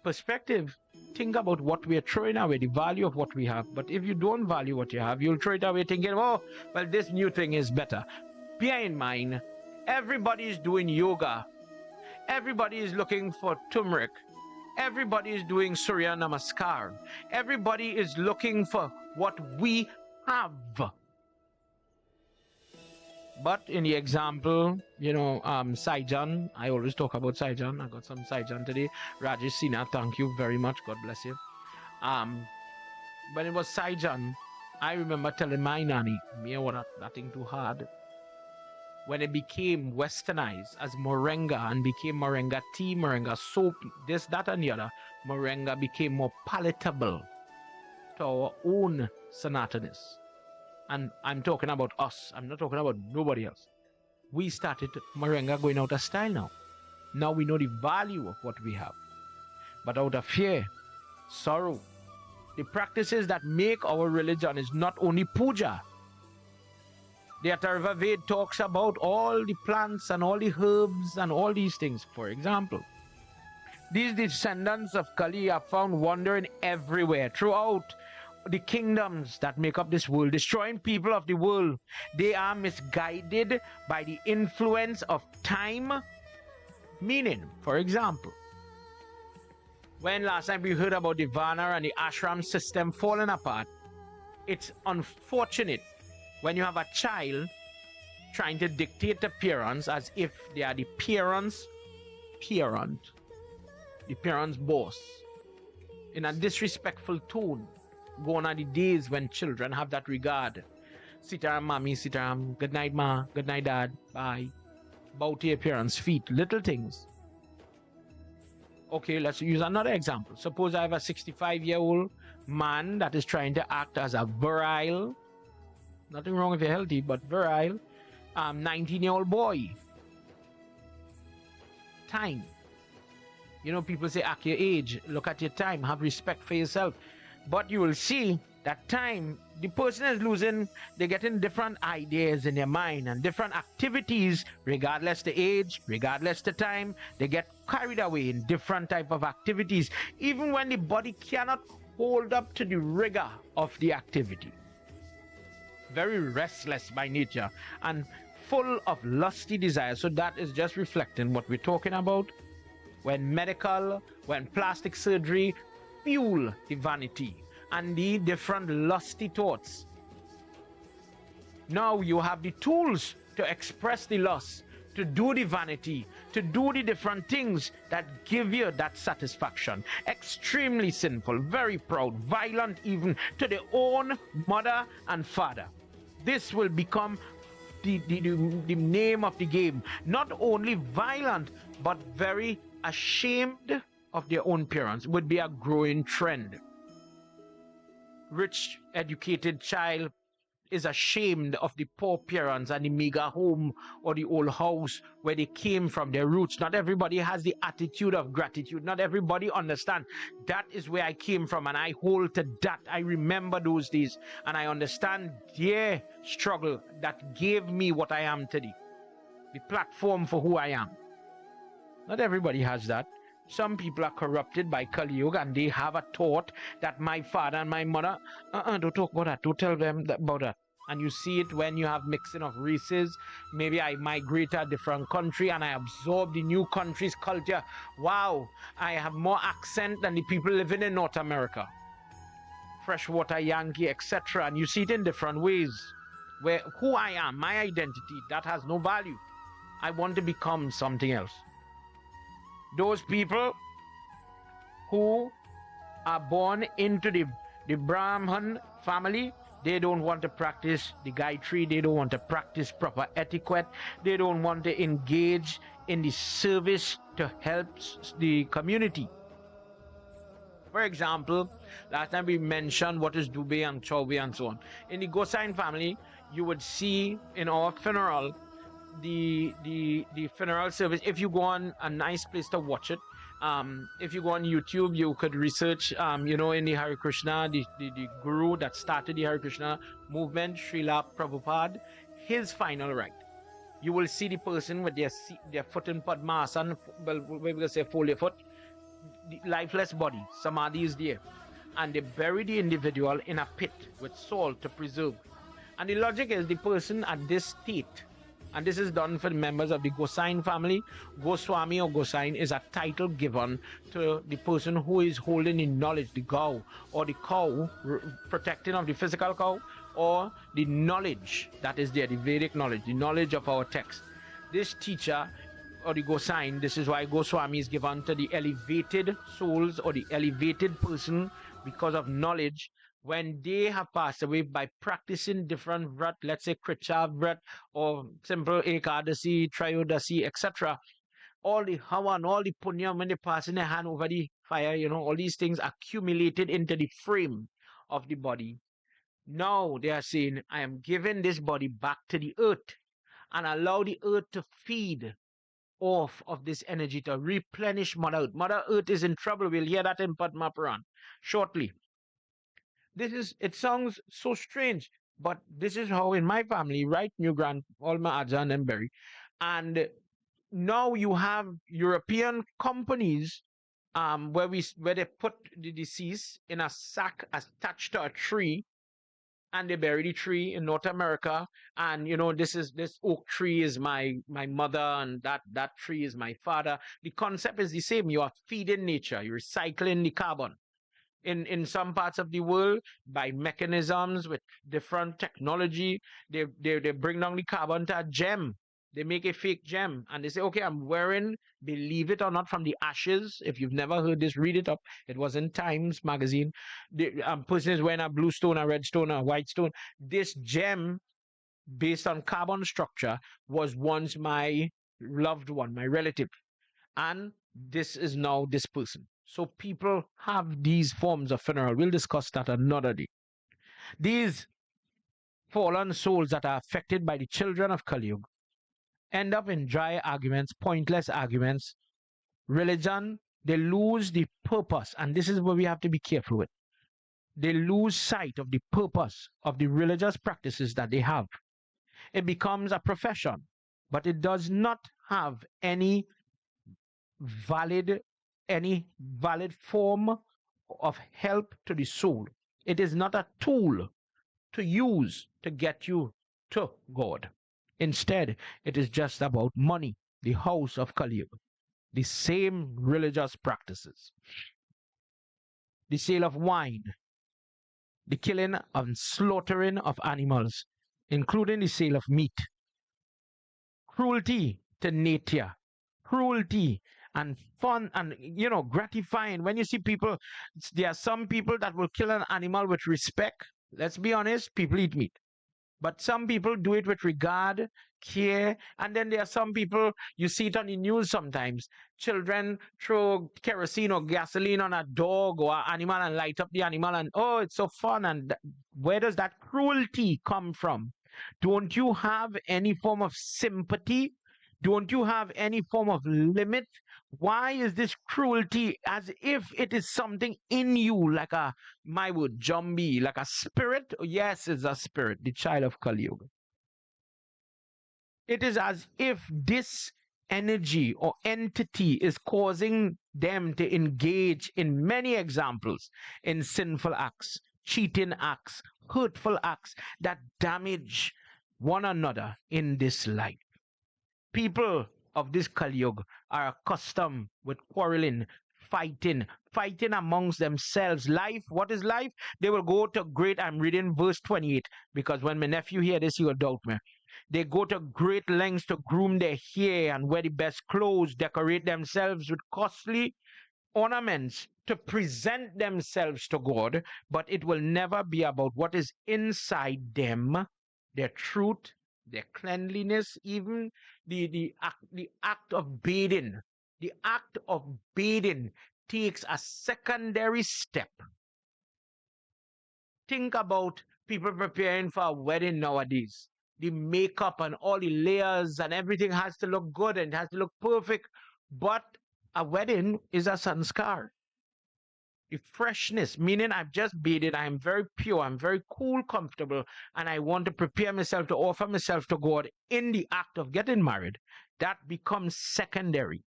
perspective, think about what we are throwing away, the value of what we have. But if you don't value what you have, you'll throw it away thinking, oh, well, this new thing is better. Bear in mind, everybody is doing yoga. Everybody is looking for turmeric. Everybody is doing Surya Namaskar. Everybody is looking for what we have. But in the example, Saijan, I always talk about Saijan. I got some Saijan today. Rajesh Sina, thank you very much. God bless you. When it was Saijan, I remember telling my nanny, that thing too hard. When it became westernized as moringa and became moringa tea, moringa soap, this, that, and the other, moringa became more palatable to our own Sanatanists. And I'm talking about us. I'm not talking about nobody else. We started moringa going out of style now. Now we know the value of what we have. But out of fear, sorrow, the practices that make our religion is not only puja. The Atharva Ved talks about all the plants and all the herbs and all these things. For example, these descendants of Kali are found wandering everywhere throughout the kingdoms that make up this world, destroying people of the world. They are misguided by the influence of time. Meaning, for example, when last time we heard about the Varna and the Ashram system falling apart, it's unfortunate when you have a child trying to dictate the parents as if they are the parents' parent, the parents' boss, in a disrespectful tone. Gone are the days when children have that regard. Sitaram, mommy, sitaram, good night, ma, good night, dad, bye. Bow to your parents' feet, little things. Okay, let's use another example. Suppose I have a 65-year-old man that is trying to act as a virile, nothing wrong if you're healthy, but virile, 19-year-old boy. Time. You know, people say, act your age, look at your time, have respect for yourself. But you will see that time, the person is losing, they're getting different ideas in their mind and different activities, regardless the age, regardless the time, they get carried away in different type of activities, even when the body cannot hold up to the rigor of the activity. Very restless by nature and full of lusty desires. So that is just reflecting what we're talking about when medical, when plastic surgery fuel the vanity and the different lusty thoughts. Now you have the tools to express the lust, to do the vanity, to do the different things that give you that satisfaction. Extremely sinful, very proud, violent even to their own mother and father. This will become the name of the game. Not only violent, but very ashamed of their own parents would be a growing trend. Rich, educated child is ashamed of the poor parents and the mega home or the old house where they came from, their roots. Not everybody has the attitude of gratitude. Not everybody understands that is where I came from and I hold to that. I remember those days and I understand their struggle that gave me what I am today, the platform for who I am. Not everybody has that. Some people are corrupted by Kali Yuga and they have a thought that my father and my mother, don't talk about that, don't tell them about that. And you see it when you have mixing of races. Maybe I migrate to a different country and I absorb the new country's culture. Wow, I have more accent than the people living in North America. Freshwater Yankee, etc. And you see it in different ways. Where who I am, my identity, that has no value. I want to become something else. Those people who are born into the Brahman family, they don't want to practice the Gayatri, they don't want to practice proper etiquette, they don't want to engage in the service to help the community. For example, last time we mentioned what is Dubé and Chauve and so on. In the Gosine family, you would see in our funeral, the funeral service. If you go on a nice place to watch it, if you go on YouTube, you could research, in the Hare Krishna, the guru that started the Hare Krishna movement, Srila Prabhupada, his final rite. You will see the person with their foot in Padmasana, well, we're going to say fold your foot, the lifeless body, Samadhi is there. And they bury the individual in a pit with salt to preserve. And the logic is the person at this state, and this is done for the members of the Gosine family. Goswami or Gosine is a title given to the person who is holding the knowledge, the cow, or the cow, protecting of the physical cow, or the knowledge that is there, the Vedic knowledge, the knowledge of our text. This teacher, or the Gosine, this is why Goswami is given to the elevated souls or the elevated person because of knowledge. When they have passed away by practicing different vrat, let's say Kricha vrat or simple Ekadasi, Trayodasi, etc., all the Havan, all the Punya, when they pass in their hand over the fire, all these things accumulated into the frame of the body. Now they are saying, I am giving this body back to the earth and allow the earth to feed off of this energy to replenish Mother Earth. Mother Earth is in trouble. We'll hear that in Padma Puran shortly. It sounds so strange, but this is how in my family, right? New Grand, all my Ajan and Berry. And now you have European companies where they put the deceased in a sack attached to a tree, and they bury the tree in North America. And this oak tree is my mother, and that tree is my father. The concept is the same. You are feeding nature, you're recycling the carbon. In some parts of the world, by mechanisms with different technology, they bring down the carbon to a gem. They make a fake gem and they say, okay, I'm wearing, believe it or not, from the ashes. If you've never heard this, read it up. It was in Times magazine. The person is wearing a blue stone, a red stone, a white stone. This gem, based on carbon structure, was once my loved one, my relative. And this is now this person. So people have these forms of funeral. We'll discuss that another day. These fallen souls that are affected by the children of Kali Yuga end up in dry arguments, pointless arguments, religion. They lose the purpose, and this is where we have to be careful with. They lose sight of the purpose of the religious practices that they have. It becomes a profession, but it does not have valid any valid form of help to the soul. It is not a tool to use to get you to God. Instead, it is just about money, the house of Kali Yuga, the same religious practices, the sale of wine, the killing and slaughtering of animals, including the sale of meat, cruelty to nature, cruelty and fun and gratifying. When you see people, there are some people that will kill an animal with respect. Let's be honest, people eat meat. But some people do it with regard, care, and then there are some people, you see it on the news sometimes. Children throw kerosene or gasoline on a dog or an animal and light up the animal, and oh, it's so fun. And where does that cruelty come from? Don't you have any form of sympathy? Don't you have any form of limit? Why is this cruelty as if it is something in you, like a, my word, zombie, like a spirit? Yes, it's a spirit, the child of Kali Yuga. It is as if this energy or entity is causing them to engage in many examples in sinful acts, cheating acts, hurtful acts that damage one another in this life. People of this Kali Yuga are accustomed with quarreling, fighting amongst themselves. Life, what is life? They will go to great, I'm reading verse 28, because when my nephew hear this, he will doubt me. They go to great lengths to groom their hair and wear the best clothes, decorate themselves with costly ornaments to present themselves to God, but it will never be about what is inside them, their truth, their cleanliness, even the act of bathing. The act of bathing takes a secondary step. Think about people preparing for a wedding nowadays. The makeup and all the layers and everything has to look good and it has to look perfect. But a wedding is a sanskar. The freshness, meaning I've just bathed, I am very pure, I'm very cool, comfortable, and I want to prepare myself to offer myself to God in the act of getting married. That becomes secondary.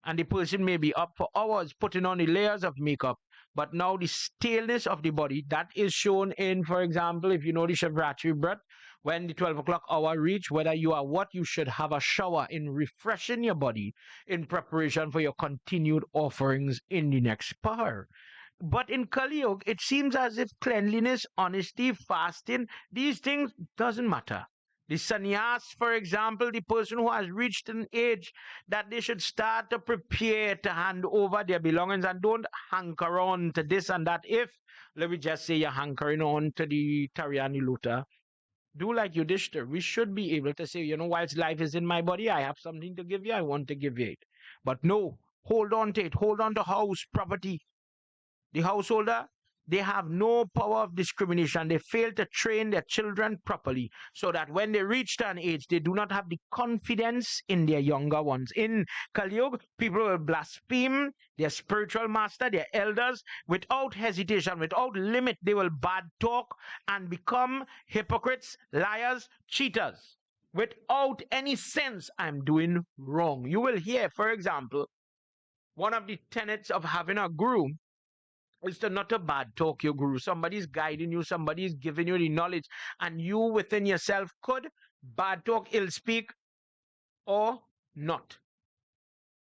And the person may be up for hours putting on the layers of makeup, but now the staleness of the body, that is shown in, for example, if you know the Shivratri Brat, when the 12 o'clock hour reach, whether you are what, you should have a shower in refreshing your body in preparation for your continued offerings in the next power. But in Kali Yuga, it seems as if cleanliness, honesty, fasting, these things doesn't matter. The sannyas, for example, the person who has reached an age that they should start to prepare to hand over their belongings and don't hanker on to this and that. If, let me just say, you're hankering on to the Taryani Luta, do like Yudhishthir. We should be able to say, whilst life is in my body, I have something to give you, I want to give you it. But no, hold on to it. Hold on to house, property. The householder, they have no power of discrimination. They fail to train their children properly so that when they reach an age, they do not have the confidence in their younger ones. In Kali Yuga, people will blaspheme their spiritual master, their elders, without hesitation, without limit. They will bad talk and become hypocrites, liars, cheaters, without any sense, I'm doing wrong. You will hear, for example, one of the tenets of having a guru is to not to bad talk your guru. Somebody's guiding you, somebody's giving you the knowledge, and you within yourself could bad talk, ill speak, or not.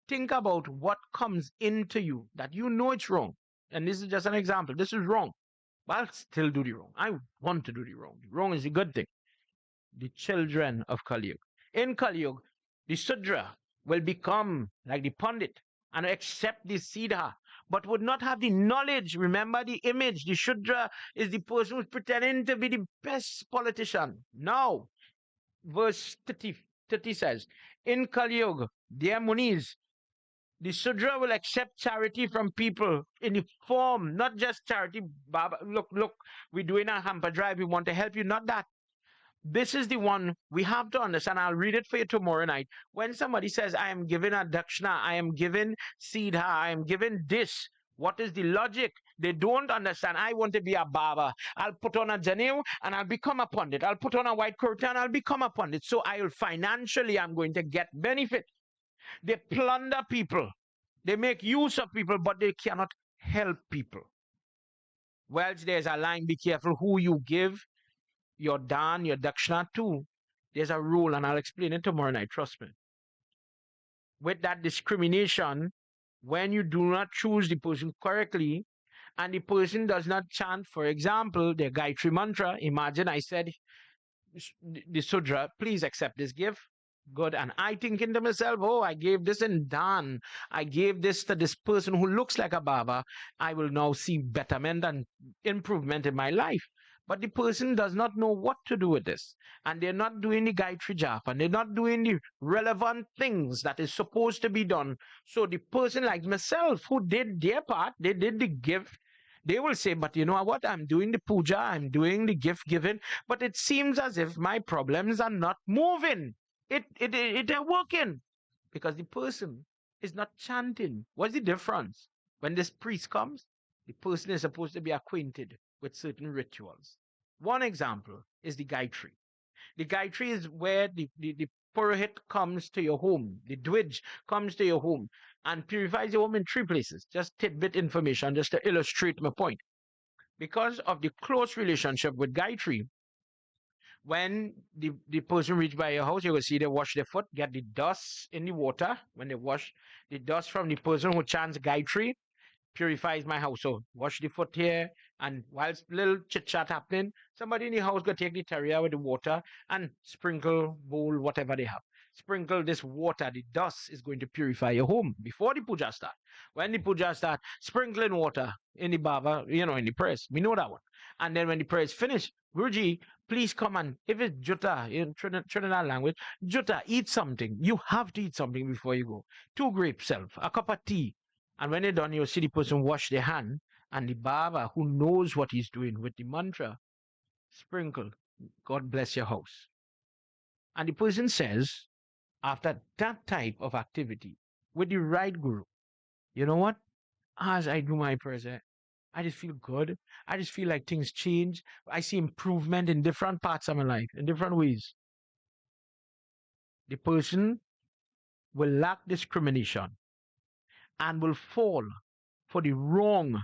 Think about what comes into you that you know it's wrong. And this is just an example. This is wrong. But I'll still do the wrong. I want to do the wrong. The wrong is a good thing. The children of Kali Yuga. In Kali Yuga, the Sudra will become like the Pandit and accept the Siddha, but would not have the knowledge. Remember the image. The Shudra is the person who's pretending to be the best politician. Now, verse 30 says, in Kali Yuga, their Munis, The Sudra will accept charity from people in the form, not just charity. Baba, look, we're doing a hamper drive. We want to help you. Not that. This is the one we have to understand. I'll read it for you tomorrow night. When somebody says, I am giving a dakshna, I am giving siddha, I am giving this, what is the logic? They don't understand. I want to be a Baba. I'll put on a janev and I'll become a pundit. I'll put on a white kurta and I'll become a pundit. So I'll financially, I'm going to get benefit. They plunder people. They make use of people, but they cannot help people. Whilst there's a line, be careful who you give your dan, your dakshana to. There's a rule, and I'll explain it tomorrow night, trust me. With that discrimination, when you do not choose the person correctly, and the person does not chant, for example, the Gayatri mantra, imagine I said, the Sudra, please accept this gift. Good. And I thinking to myself, oh, I gave this in Dan. I gave this to this person who looks like a Baba. I will now see betterment and improvement in my life. But the person does not know what to do with this. And they're not doing the Gayatri Japa, and they're not doing the relevant things that is supposed to be done. So the person like myself who did their part, they did the gift, they will say, but you know what? I'm doing the puja, I'm doing the gift giving, but it seems as if my problems are not moving. It are working because the person is not chanting. What's the difference? When this priest comes, the person is supposed to be acquainted with certain rituals. One example is the Gayatri. The Gayatri is where the Purohit comes to your home, the Dwij comes to your home and purifies your home in three places. Just tidbit information, just to illustrate my point. Because of the close relationship with Gayatri, when the person reach by your house, you will see they wash their foot, get the dust in the water. When they wash the dust from the person who chants Gayatri, purifies my house. So wash the foot here, and whilst little chit chat happening, somebody in the house go take the terrier with the water and sprinkle, bowl, whatever they have. Sprinkle this water, the dust is going to purify your home before the puja start. When the puja start, sprinkling water in the baba, in the prayers. We know that one. And then when the prayer is finished, Guruji, please come and, if it's Jutta, in Trinidad language, Jutta, eat something. You have to eat something before you go. 2 grapes, self, a cup of tea, and when they're done, you'll see the person wash their hand, and the Baba, who knows what he's doing with the mantra, sprinkle, God bless your house. And the person says, after that type of activity, with the right guru, you know what? As I do my prayers, I just feel good. I just feel like things change. I see improvement in different parts of my life, in different ways. The person will lack discrimination and will fall for the wrong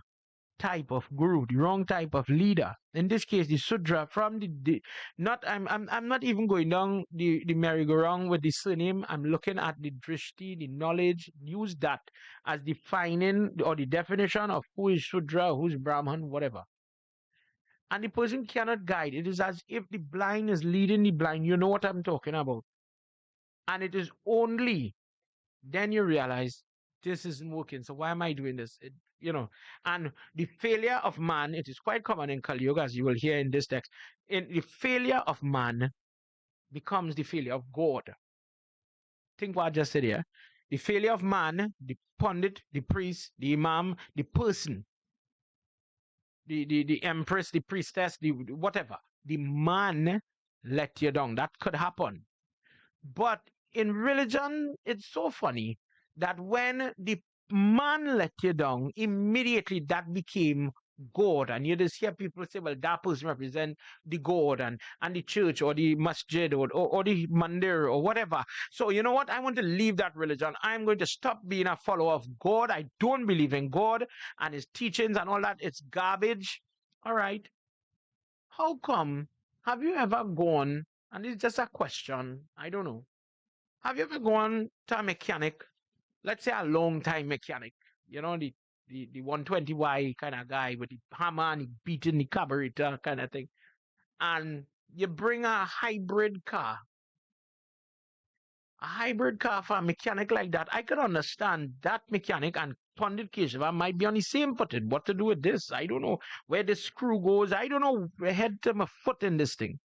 type of guru, the wrong type of leader. In this case, the Sudra from the not I'm not even going down the merry-go-round with the surname. I'm looking at the drishti, the knowledge, use that as defining or the definition of who is Sudra, who's Brahman, whatever. And the person cannot guide. It is as if the blind is leading the blind. You know what I'm talking about. And it is only then you realize this isn't working. So why am I doing this? And the failure of man, it is quite common in Kali Yuga, as you will hear in this text. In the failure of man becomes the failure of God. Think what I just said here. The failure of man, the pundit, the priest, the imam, the person, the empress, the priestess, the whatever. The man let you down. That could happen. But in religion, it's so funny that when the man let you down, immediately that became God. And you just hear people say, well, that person represents the God and the church or the masjid or the mandir or whatever. So you know what? I want to leave that religion. I'm going to stop being a follower of God. I don't believe in God and his teachings and all that. It's garbage. All right. How come? Have you ever gone, and it's just a question, I don't know. Have you ever gone to a mechanic, let's say a long time mechanic, the 120Y kind of guy with the hammer and he beating the carburetor kind of thing, and you bring a hybrid car for a mechanic like that? I could understand that mechanic and Pandit Keshava might be on the same footing. What to do with this? I don't know where the screw goes. I don't know where head to my foot in this thing.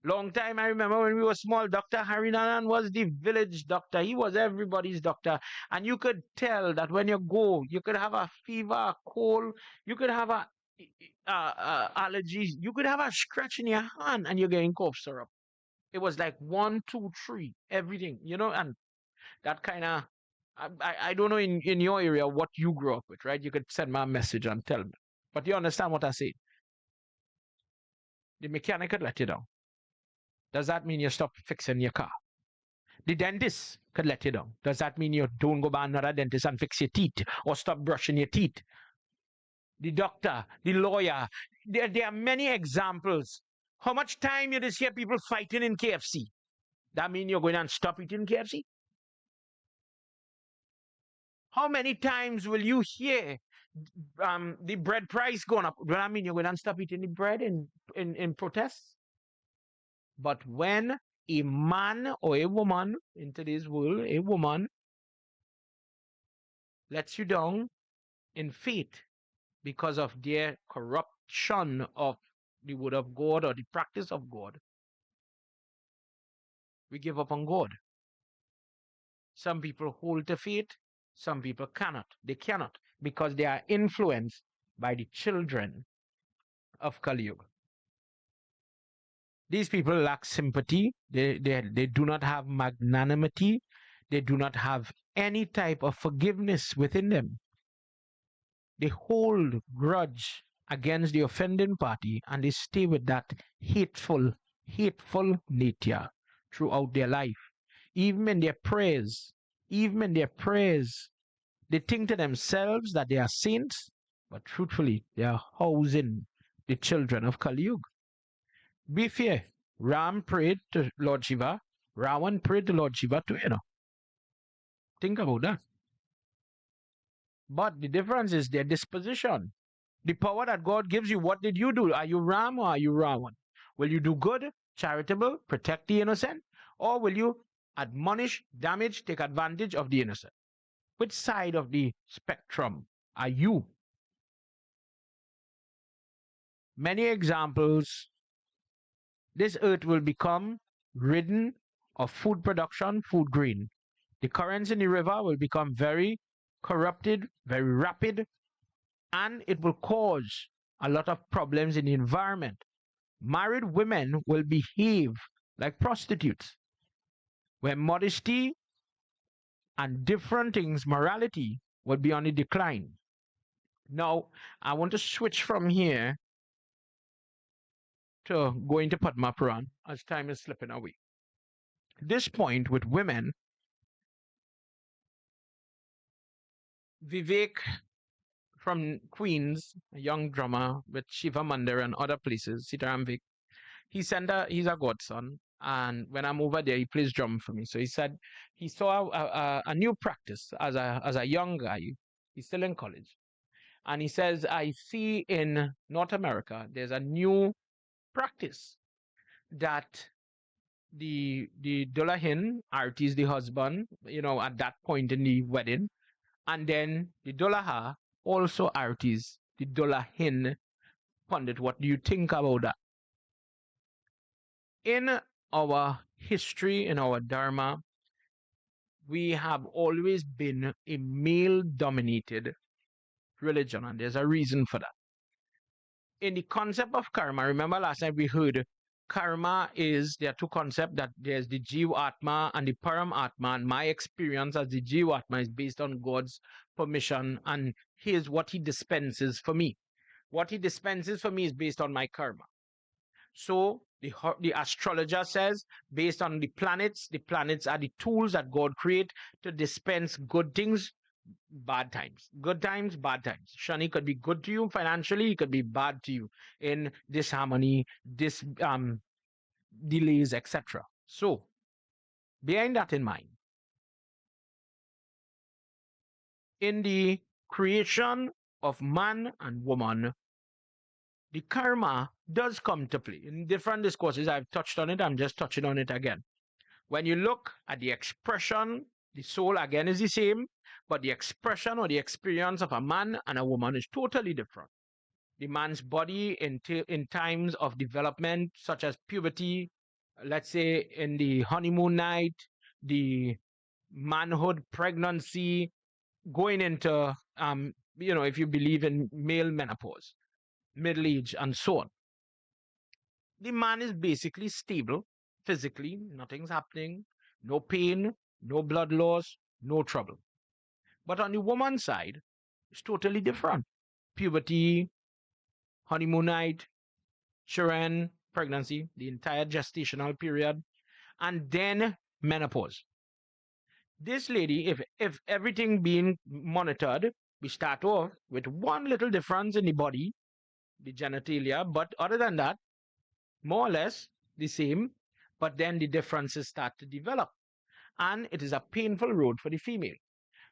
Long time, I remember when we were small, Dr. Harinanan was the village doctor. He was everybody's doctor. And you could tell that when you go, you could have a fever, a cold, you could have a allergies, you could have a scratch in your hand and you're getting cough syrup. It was like one, two, three, everything, and that kind of, I don't know in your area what you grew up with, right? You could send me a message and tell me. But you understand what I say. The mechanic could let you down. Does that mean you stop fixing your car? The dentist could let you down. Does that mean you don't go by another dentist and fix your teeth or stop brushing your teeth? The doctor, the lawyer, there are many examples. How much time you just hear people fighting in KFC? That mean you're going to stop eating KFC? How many times will you hear the bread price going up? Well, I mean, you're going to stop eating the bread in protests? But when a man or a woman in today's world, a woman lets you down in faith because of their corruption of the word of God or the practice of God, we give up on God. Some people hold to faith, some people cannot. They cannot because they are influenced by the children of Kali Yuga. These people lack sympathy. They do not have magnanimity. They do not have any type of forgiveness within them. They hold grudge against the offending party and they stay with that hateful nature throughout their life. Even in their prayers, they think to themselves that they are saints, but truthfully, they are housing the children of Kali Yuga. Be fair. Ram prayed to Lord Shiva. Ravan prayed to Lord Shiva too, Think about that. But the difference is their disposition. The power that God gives you, what did you do? Are you Ram or are you Ravan? Will you do good, charitable, protect the innocent? Or will you admonish, damage, take advantage of the innocent? Which side of the spectrum are you? Many examples. This earth will become ridden of food production, food grain. The currents in the river will become very corrupted, very rapid, and it will cause a lot of problems in the environment. Married women will behave like prostitutes, where modesty and different things, morality, will be on the decline. Now, I want to switch from here to going to Padma Puran as time is slipping away. This point with women, Vivek from Queens, a young drummer with Shiva Mandir and other places, Sitaram Vic, he's a godson. And when I'm over there, he plays drum for me. So he said he saw a new practice as a young guy. He's still in college. And he says, I see in North America, there's a new practice that the Dulahin, Arti is the husband, at that point in the wedding. And then the Dulaha also Artis, the Dulahin Pandit. What do you think about that? In our history, in our Dharma, we have always been a male dominated religion, and there's a reason for that. In the concept of karma, remember last time we heard karma there are two concepts that there's the Jiv Atma and the Param Atma, and my experience as the Jiv Atma is based on God's permission, and here's what he dispenses for me. What he dispenses for me is based on my karma. So the astrologer says, based on the planets are the tools that God create to dispense good things, bad times. Good times, bad times. Shani could be good to you financially, it could be bad to you in disharmony, delays, etc. So, bearing that in mind, in the creation of man and woman, the karma does come to play. In different discourses, I've touched on it, I'm just touching on it again. When you look at the expression, the soul again is the same, but the expression or the experience of a man and a woman is totally different. The man's body in times of development, such as puberty, let's say in the honeymoon night, the manhood, pregnancy, going into, if you believe in male menopause, middle age, and so on. The man is basically stable physically, nothing's happening, no pain, no blood loss, no trouble. But on the woman's side, it's totally different. Puberty, honeymoon night, children, pregnancy, the entire gestational period, and then menopause. This lady, if everything being monitored, we start off with one little difference in the body, the genitalia, but other than that, more or less the same, but then the differences start to develop. And it is a painful road for the female.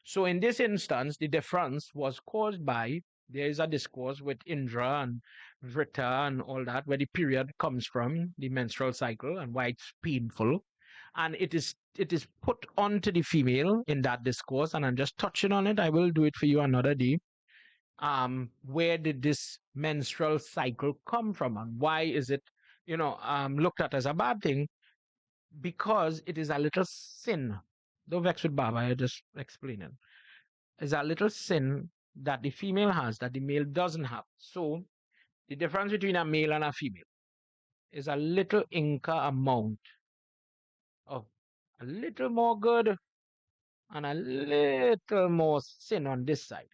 So in this instance, the difference was caused by, there is a discourse with Indra and Vrita and all that, where the period comes from, the menstrual cycle, and why it's painful. And it is put onto the female in that discourse, and I'm just touching on it. I will do it for you another day. Where did this menstrual cycle come from, and why is it, looked at as a bad thing? Because it is a little sin. Don't vex with Baba, I just explaining. It's a little sin that the female has that the male doesn't have. So the difference between a male and a female is a little inca amount of a little more good and a little more sin on this side.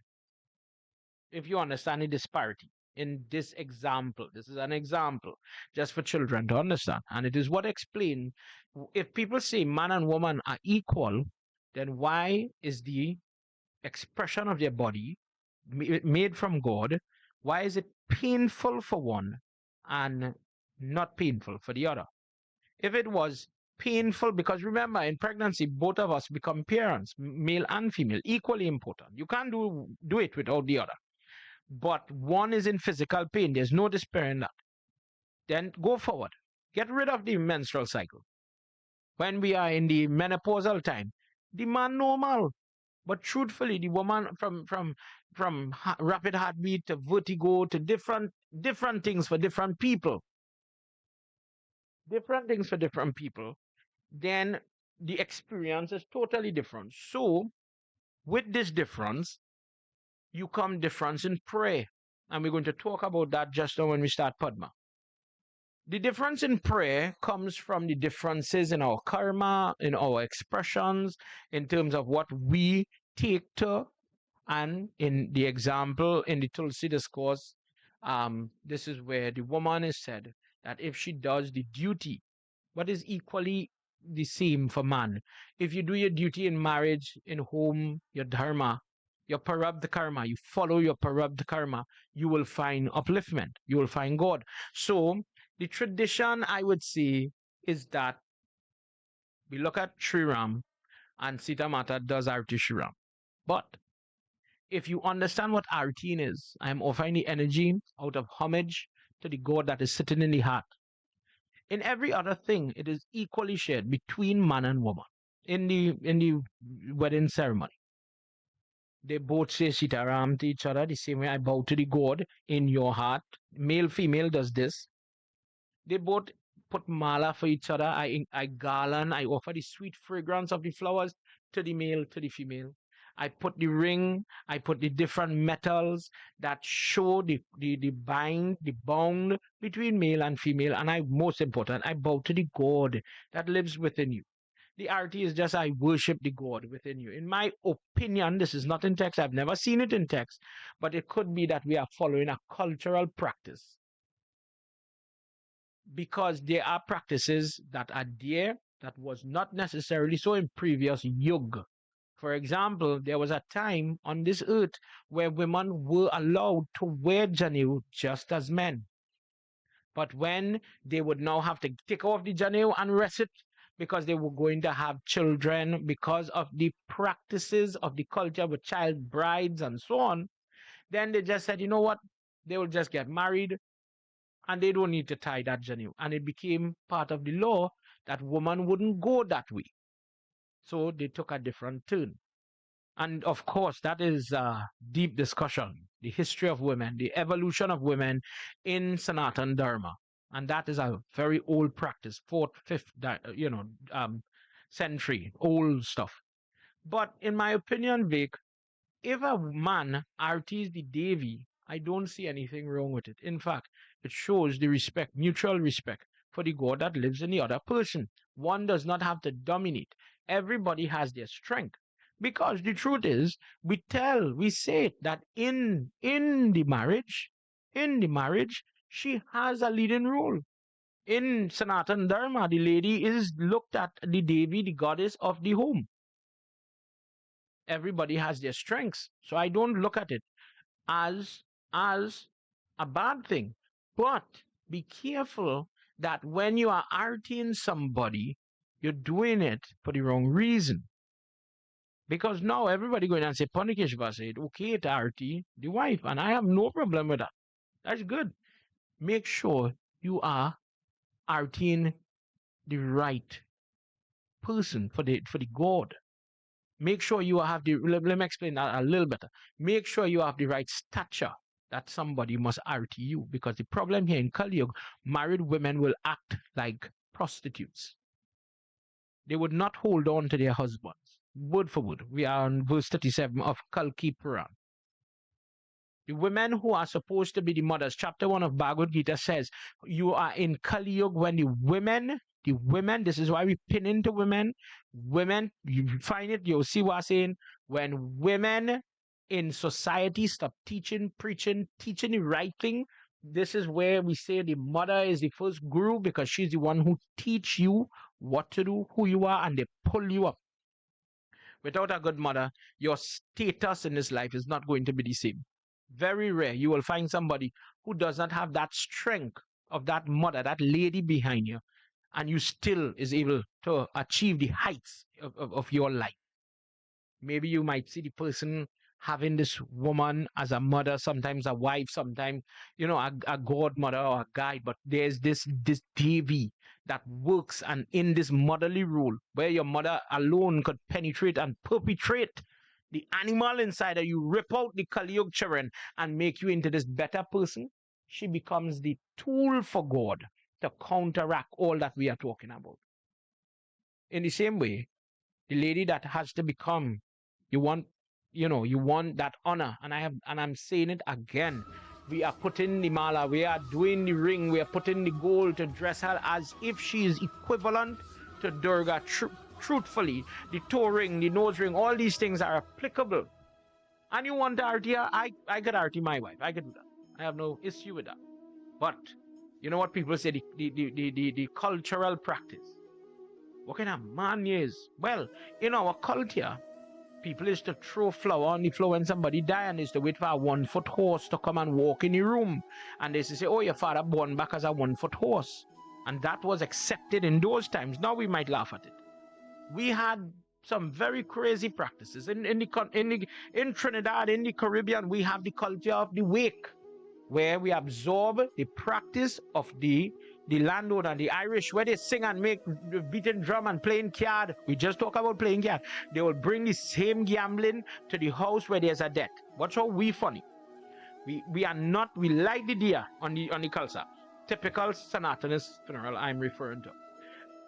If you understand the disparity in this example, this is an example just for children to understand. And it is what explains, if people say man and woman are equal, then why is the expression of their body made from God, why is it painful for one and not painful for the other? If it was painful, because remember, in pregnancy, both of us become parents, male and female, equally important. You can't do it without the other. But one is in physical pain. There's no despair in that. Then go forward. Get rid of the menstrual cycle. When we are in the menopausal time, the man normal. But truthfully, the woman from rapid heartbeat to vertigo to different things for different people, different things for different people, then the experience is totally different. So with this difference, you come difference in prayer. And we're going to talk about that just now when we start Padma. The difference in prayer comes from the differences in our karma, in our expressions, in terms of what we take to. And in the example in the Tulsi discourse, this is where the woman is said that if she does the duty, what is equally the same for man, if you do your duty in marriage, in home, your dharma, your parabdha karma, you follow your parabdha karma, you will find upliftment, you will find God. So the tradition, I would say, is that we look at Sri Ram and Sita Mata does Arti Sri Ram. But if you understand what Artin is, I am offering the energy out of homage to the God that is sitting in the heart. In every other thing, it is equally shared between man and woman. In the wedding ceremony, they both say Sitaram to each other the same way I bow to the God in your heart. Male, female does this. They both put mala for each other. I garland, I offer the sweet fragrance of the flowers to the male, to the female. I put the ring, I put the different metals that show the bind, the bond between male and female. And most important, I bow to the God that lives within you. The arti is just I worship the God within you. In my opinion, this is not in text. I've never seen it in text, but it could be that we are following a cultural practice because there are practices that are there that was not necessarily so in previous yug. For example, there was a time on this earth where women were allowed to wear janu just as men. But when they would now have to take off the janu and rest it because they were going to have children because of the practices of the culture with child brides and so on, then they just said, you know what? They will just get married and they don't need to tie that janu. And it became part of the law that women wouldn't go that way. So they took a different turn. And of course, that is a deep discussion. The history of women, the evolution of women in Sanatan Dharma. And that is a very old practice, fourth, fifth, century, old stuff. But in my opinion, Vic, if a man artis the Devi, I don't see anything wrong with it. In fact, it shows the respect, mutual respect for the God that lives in the other person. One does not have to dominate. Everybody has their strength. Because the truth is, we say it that in the marriage, she has a leading role. In Sanatan Dharma, the lady is looked at the Devi, the goddess of the home. Everybody has their strengths. So I don't look at it as a bad thing. But be careful that when you are arting somebody, you're doing it for the wrong reason. Because now everybody going and say, Keshava said, okay, to arty the wife. And I have no problem with that. That's good. Make sure you are arting the right person for the God. Make sure you have let me explain that a little better. Make sure you have the right stature that somebody must arty you. Because the problem here in Kali Yuga, married women will act like prostitutes. They would not hold on to their husbands. Word for word. We are on verse 37 of Kalki Puran. The women who are supposed to be the mothers, chapter 1 of Bhagavad Gita says, you are in Kali Yuga when the women, this is why we pin into women, you find it, you'll see what I'm saying, when women in society stop teaching, preaching, teaching the right thing, this is where we say the mother is the first guru because she's the one who teach you what to do, who you are, and they pull you up. Without a good mother, your status in this life is not going to be the same. Very rare you will find somebody who does not have that strength of that mother, that lady behind you, and you still is able to achieve the heights of your life. Maybe you might see the person having this woman as a mother, sometimes a wife, sometimes, a godmother or a guide, but there's this Devi that works and in this motherly role where your mother alone could penetrate and perpetrate the animal inside of you, rip out the Kali Yuga children and make you into this better person. She becomes the tool for God to counteract all that we are talking about. In the same way, the lady that has to become, you want that honor, and I'm saying it again. We are putting the mala, we are doing the ring, we are putting the gold to dress her as if she is equivalent to Durga. Truthfully, the toe ring, the nose ring, all these things are applicable. And you want to arty her, I could arty my wife. I could do that. I have no issue with that. But you know what people say, the cultural practice. What kind of man is? Well, in our culture, people is to throw flour on the floor when somebody die, and is to wait for a 1-foot horse to come and walk in the room. And they say, oh, your father born back as a 1-foot horse. And that was accepted in those times. Now we might laugh at it. We had some very crazy practices. In Trinidad, in the Caribbean, we have the culture of the wake, where we absorb the practice of the landowner, the Irish, where they sing and make beating drum and playing card. We just talk about playing card. They will bring the same gambling to the house where there's a death. What's how we funny? We are not, we light the deer on the Khalsa. Typical Sanatanist funeral I'm referring to.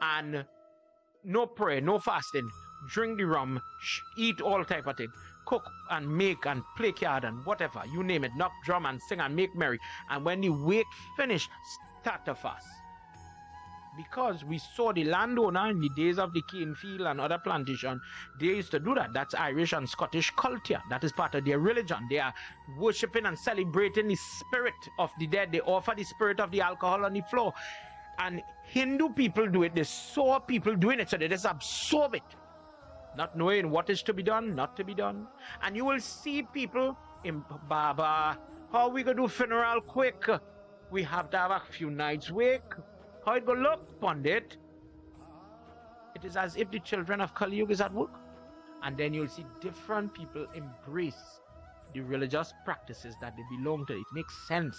And no prayer, no fasting, drink the rum, eat all type of thing, cook and make and play card and whatever, you name it, knock drum and sing and make merry. And when the wake finish, start to fast. Because we saw the landowner in the days of the cane field and other plantation, they used to do that. That's Irish and Scottish culture. That is part of their religion. They are worshipping and celebrating the spirit of the dead. They offer the spirit of the alcohol on the floor. And Hindu people do it. They saw people doing it, so they just absorb it, not knowing what is to be done, not to be done. And you will see people in Baba, how we gonna do funeral quick? We have to have a few nights wake. How it gonna look, Pandit? It is as if the children of Kali Yuga is at work. And then you'll see different people embrace the religious practices that they belong to. It makes sense.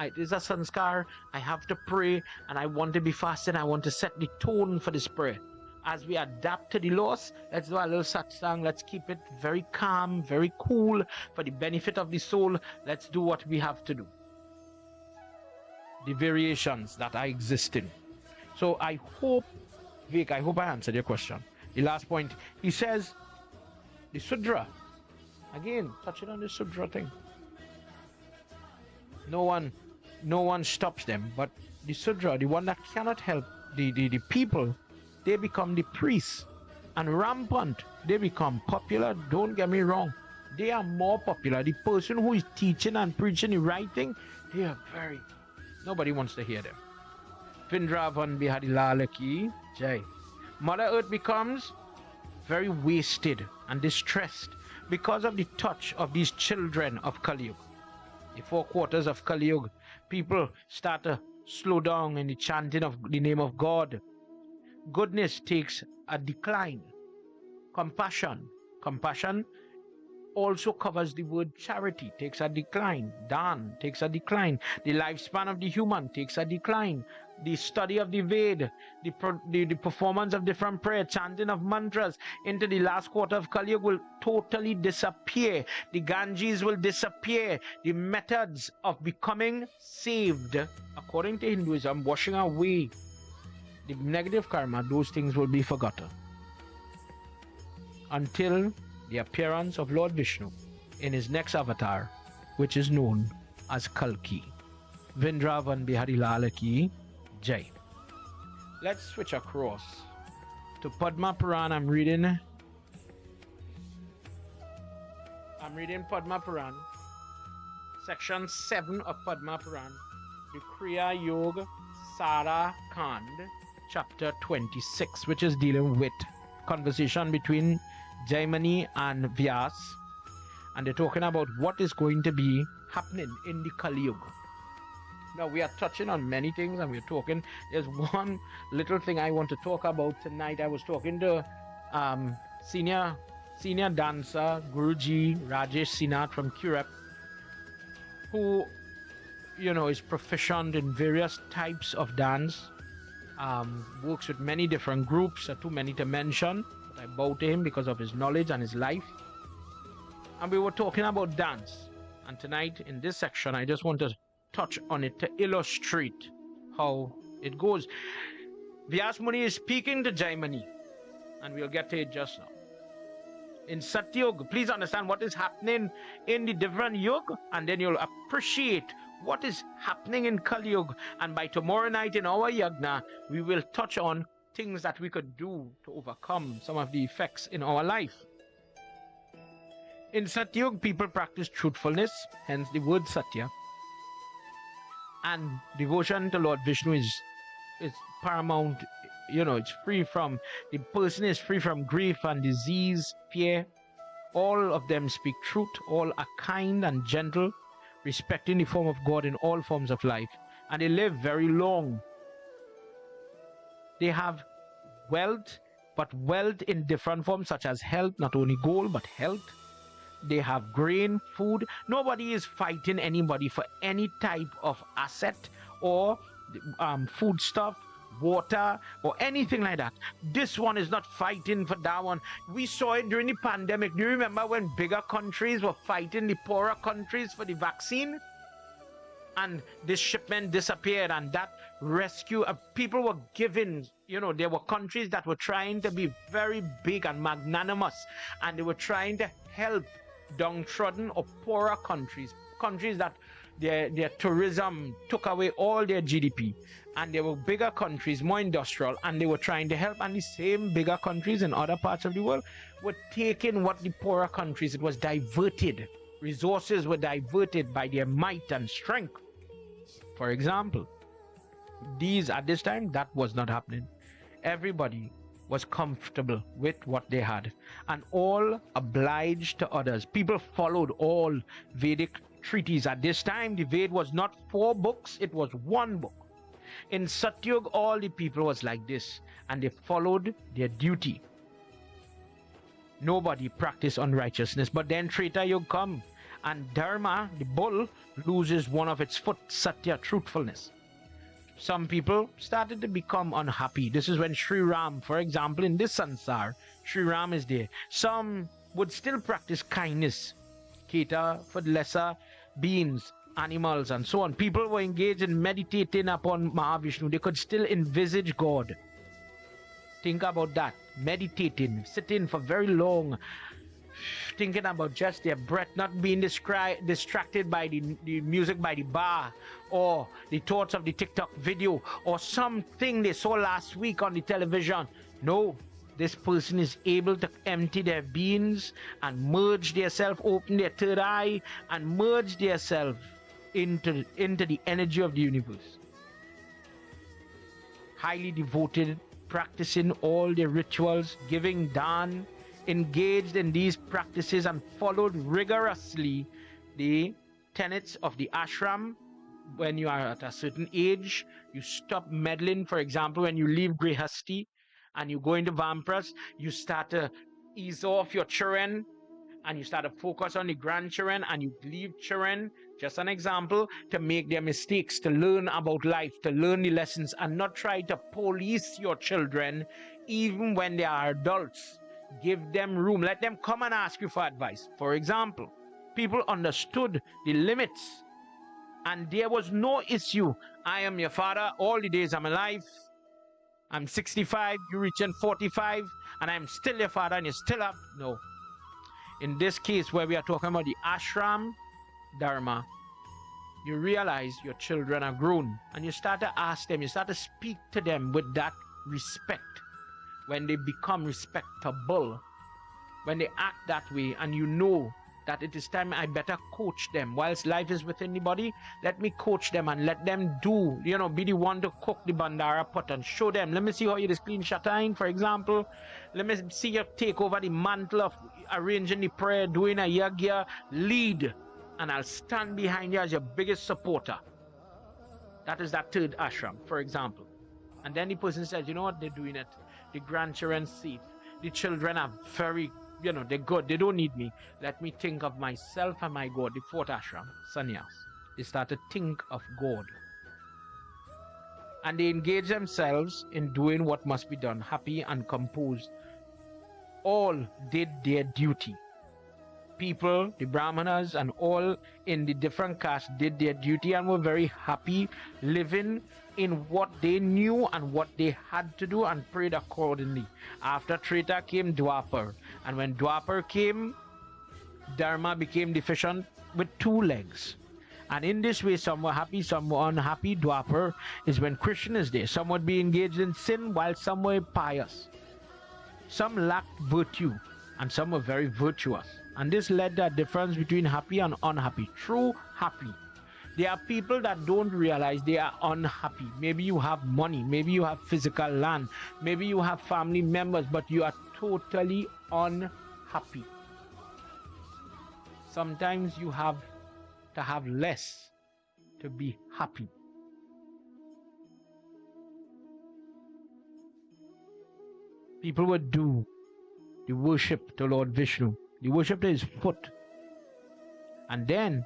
It is a sanskar. I have to pray, and I want to be fasting. I want to set the tone for this prayer. As we adapt to the laws, let's do a little satsang. Let's keep it very calm, very cool for the benefit of the soul. Let's do what we have to do. the variations that are existing. So I hope, Vic, I answered your question. The last point, he says, the Sudra, again, touching on the Sudra thing. No one stops them, but the Sudra, the one that cannot help the people, they become the priests. And rampant, they become popular. Don't get me wrong, they are more popular. The person who is teaching and preaching the right thing, they are very, nobody wants to hear them. Vindravan Bihadilalaki Jai. Mother Earth becomes very wasted and distressed because of the touch of these children of Kali Yuga. The 4 quarters of Kali Yuga, people start to slow down in the chanting of the name of God. Goodness takes a decline. Compassion also covers the word charity, takes a decline. Dan takes a decline. The lifespan of the human takes a decline. The study of the Ved, the performance of different prayer, chanting of mantras into the last quarter of Kali Yuga will totally disappear. The Ganges will disappear. The methods of becoming saved, according to Hinduism, washing away the negative karma, those things will be forgotten until the appearance of Lord Vishnu in his next avatar, which is known as Kalki. Vindravan Bihari Lala Ki Jai. Let's switch across to Padma Puran. I'm reading Padma Puran, section 7 of Padma Puran, the Kriya Yoga Sara Kand, chapter 26, which is dealing with conversation between Jaimani and Vyas, and they're talking about what is going to be happening in the Kali Yuga. Now we are touching on many things, and we're talking, there's one little thing I want to talk about tonight. I was talking to senior dancer Guruji Rajesh Sinath from Curep, who is proficient in various types of dance, works with many different groups, too many to mention. I bow to him because of his knowledge and his life. And we were talking about dance. And tonight, in this section, I just want to touch on it to illustrate how it goes. Vyas Muni is speaking to Jaimani, and we'll get to it just now. In Satyug, please understand what is happening in the different Yug, and then you'll appreciate what is happening in Kali Yuga. And by tomorrow night in our Yagna, we will touch on things that we could do to overcome some of the effects in our life. In Satyug, people practice truthfulness, hence the word Satya. And devotion to Lord Vishnu is paramount. It's free from, the person is free from grief and disease, fear. All of them speak truth. All are kind and gentle, respecting the form of God in all forms of life. And they live very long. They have wealth, but wealth in different forms, such as health, not only gold, but health. They have grain, food. Nobody is fighting anybody for any type of asset or food stuff, water, or anything like that. This one is not fighting for that one. We saw it during the pandemic. Do you remember when bigger countries were fighting the poorer countries for the vaccine? And this shipment disappeared, and that rescue, people were given, there were countries that were trying to be very big and magnanimous, and they were trying to help downtrodden or poorer countries that their tourism took away all their GDP, and there were bigger countries, more industrial, and they were trying to help. And the same bigger countries in other parts of the world were taking what the poorer countries, it was diverted. Resources were diverted by their might and strength. For example, at this time, that was not happening. Everybody was comfortable with what they had, and all obliged to others. People followed all Vedic treaties. At this time, the Ved was not 4 books, it was 1 book. In Satyug, all the people was like this, and they followed their duty. Nobody practiced unrighteousness. But then Treta Yuga come, and Dharma, the bull, loses one of its foot, Satya, truthfulness. Some people started to become unhappy. This is when Sri Ram, for example, in this sansar, Sri Ram is there. Some would still practice kindness, cater for lesser beings, animals and so on. People were engaged in meditating upon Mahavishnu. They could still envisage God. Think about that. Meditating, sitting for very long, thinking about just their breath, not being distracted by the music by the bar or the thoughts of the TikTok video or something they saw last week on the television. No, this person is able to empty their beings and merge their self, open their third eye and merge their self into the energy of the universe. Highly devoted, practicing all their rituals, giving dhan, engaged in these practices and followed rigorously the tenets of the ashram. When you are at a certain age, you stop meddling. For example, when you leave grihasti and you go into vampas, you start to ease off your children and you start to focus on the grandchildren, and you leave children, just an example, to make their mistakes, to learn about life, to learn the lessons, and not try to police your children even when they are adults. Give them room. Let them come and ask you for advice. For example, people understood the limits and there was no issue. I am your father all the days I'm alive. I'm 65, you reaching 45, and I'm still your father and you still have... No. In this case where we are talking about the ashram dharma, you realize your children are grown and you start to ask them, you start to speak to them with that respect. When they become respectable, when they act that way, and you know that it is time, I better coach them. Whilst life is within the body, let me coach them and let them do, be the one to cook the bandara pot and show them. Let me see how you just clean shatain, for example. Let me see you take over the mantle of arranging the prayer, doing a yagya, lead, and I'll stand behind you as your biggest supporter. That is that third ashram, for example. And then the person says, you know what, they're doing it. The grandchildren see it. The children are very, they're good. They don't need me. Let me think of myself and my God. The fourth ashram, sannyas. They start to think of God. And they engage themselves in doing what must be done, happy and composed. All did their duty. People, the brahmanas and all in the different castes did their duty and were very happy living in what they knew and what they had to do and prayed accordingly. After Treta came Dwapar, and when Dwapar came, Dharma became deficient with two legs. And in this way, some were happy, some were unhappy. Dwapar is when Krishna is there. Some would be engaged in sin while some were pious. Some lacked virtue and some were very virtuous. And this led to a difference between happy and unhappy. True happy. There are people that don't realize they are unhappy. Maybe you have money, maybe you have physical land, maybe you have family members, but you are totally unhappy. Sometimes you have to have less to be happy. People would do the worship to Lord Vishnu. They worship to his foot. And then,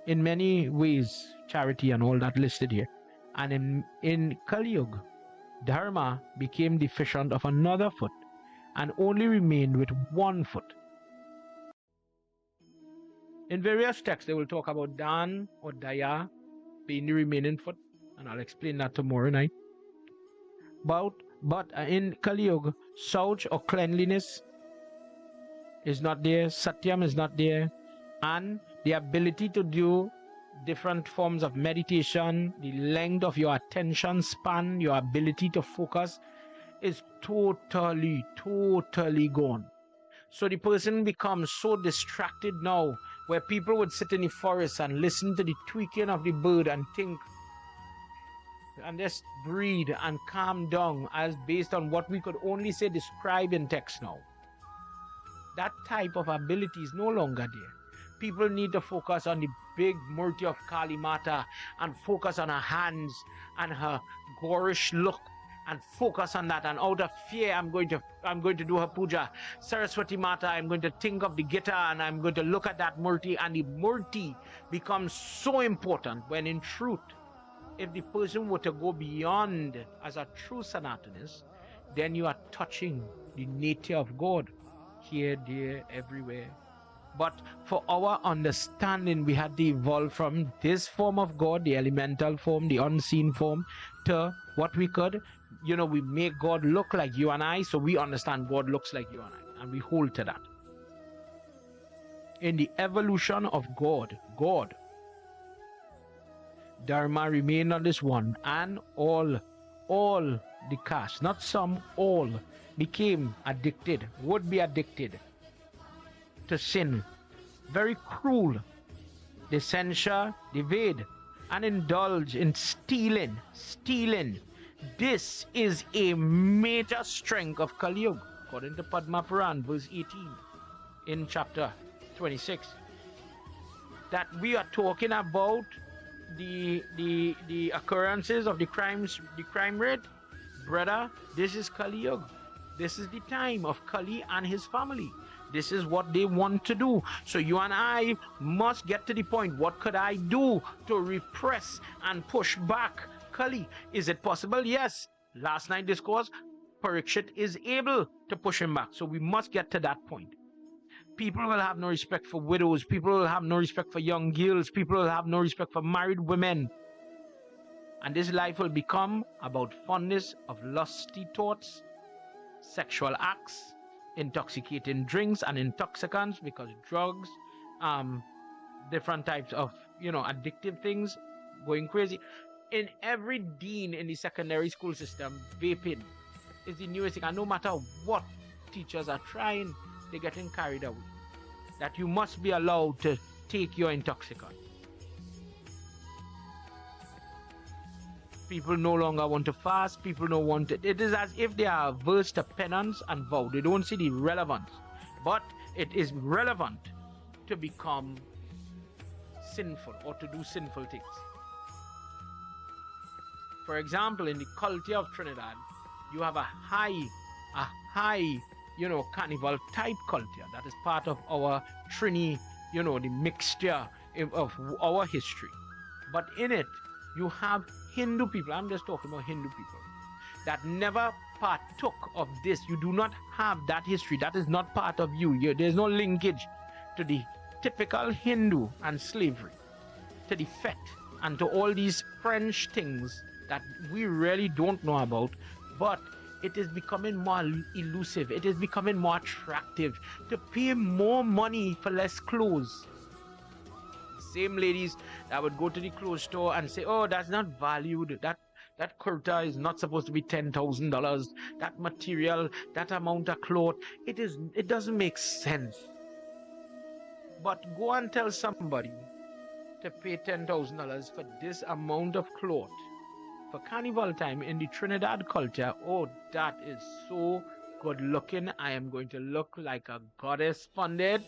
in many ways, charity and all that listed here. And in Kali Yuga, Dharma became deficient of another foot and only remained with one foot. In various texts, they will talk about Dan or Daya being the remaining foot, and I'll explain that tomorrow night. But in Kali Yuga, Sauch or cleanliness is not there, Satyam is not there, and the ability to do different forms of meditation, the length of your attention span, your ability to focus is totally gone. So the person becomes so distracted now, where people would sit in the forest and listen to the tweaking of the bird and think and just breathe and calm down as based on what we could only say describe in text now. That type of ability is no longer there. People need to focus on the big murti of Kali Mata and focus on her hands and her gorish look and focus on that. And out of fear, I'm going to do her puja. Saraswati Mata, I'm going to think of the Gita and I'm going to look at that murti, and the murti becomes so important when in truth, if the person were to go beyond as a true Sanatanist, then you are touching the nature of God here, there, everywhere. But for our understanding, we had to evolve from this form of God, the elemental form, the unseen form, to what we could, we make God look like you and I, so we understand God looks like you and I, and we hold to that. In the evolution of God, Dharma remained on this one, and all the caste, not some, all became addicted, would be addicted to sin. Very cruel. They censure, they evade, and indulge in stealing. This is a major strength of Kali Yuga, according to Padma Puran, verse 18, in chapter 26. That we are talking about the occurrences of the crime rate. Brother, this is Kali Yuga. This is the time of Kali and his family. This is what they want to do. So you and I must get to the point. What could I do to repress and push back Kali? Is it possible? Yes. Last night discourse, Parikshit is able to push him back. So we must get to that point. People will have no respect for widows. People will have no respect for young girls. People will have no respect for married women. And this life will become about fondness of lusty thoughts, sexual acts, intoxicating drinks and intoxicants, because drugs, different types of, addictive things, going crazy. In every dean in the secondary school system, vaping is the newest thing. And no matter what teachers are trying, they're getting carried away. That you must be allowed to take your intoxicant. People no longer want to fast. People don't want it. It is as if they are averse to penance and vow. They don't see the relevance. But it is relevant to become sinful or to do sinful things. For example, in the culture of Trinidad, you have a high, carnival type culture that is part of our Trini, the mixture of our history. But in it, you have Hindu people, I'm just talking about Hindu people, that never partook of this. You do not have that history. That is not part of you. There's no linkage to the typical Hindu and slavery, to the fete, and to all these French things that we really don't know about. But it is becoming more elusive. It is becoming more attractive to pay more money for less clothes. Same ladies that would go to the clothes store and say, oh, that's not valued. That kurta is not supposed to be $10,000. That material, that amount of cloth, it doesn't make sense. But go and tell somebody to pay $10,000 for this amount of cloth for carnival time in the Trinidad culture. Oh, that is so good looking. I am going to look like a goddess pundit.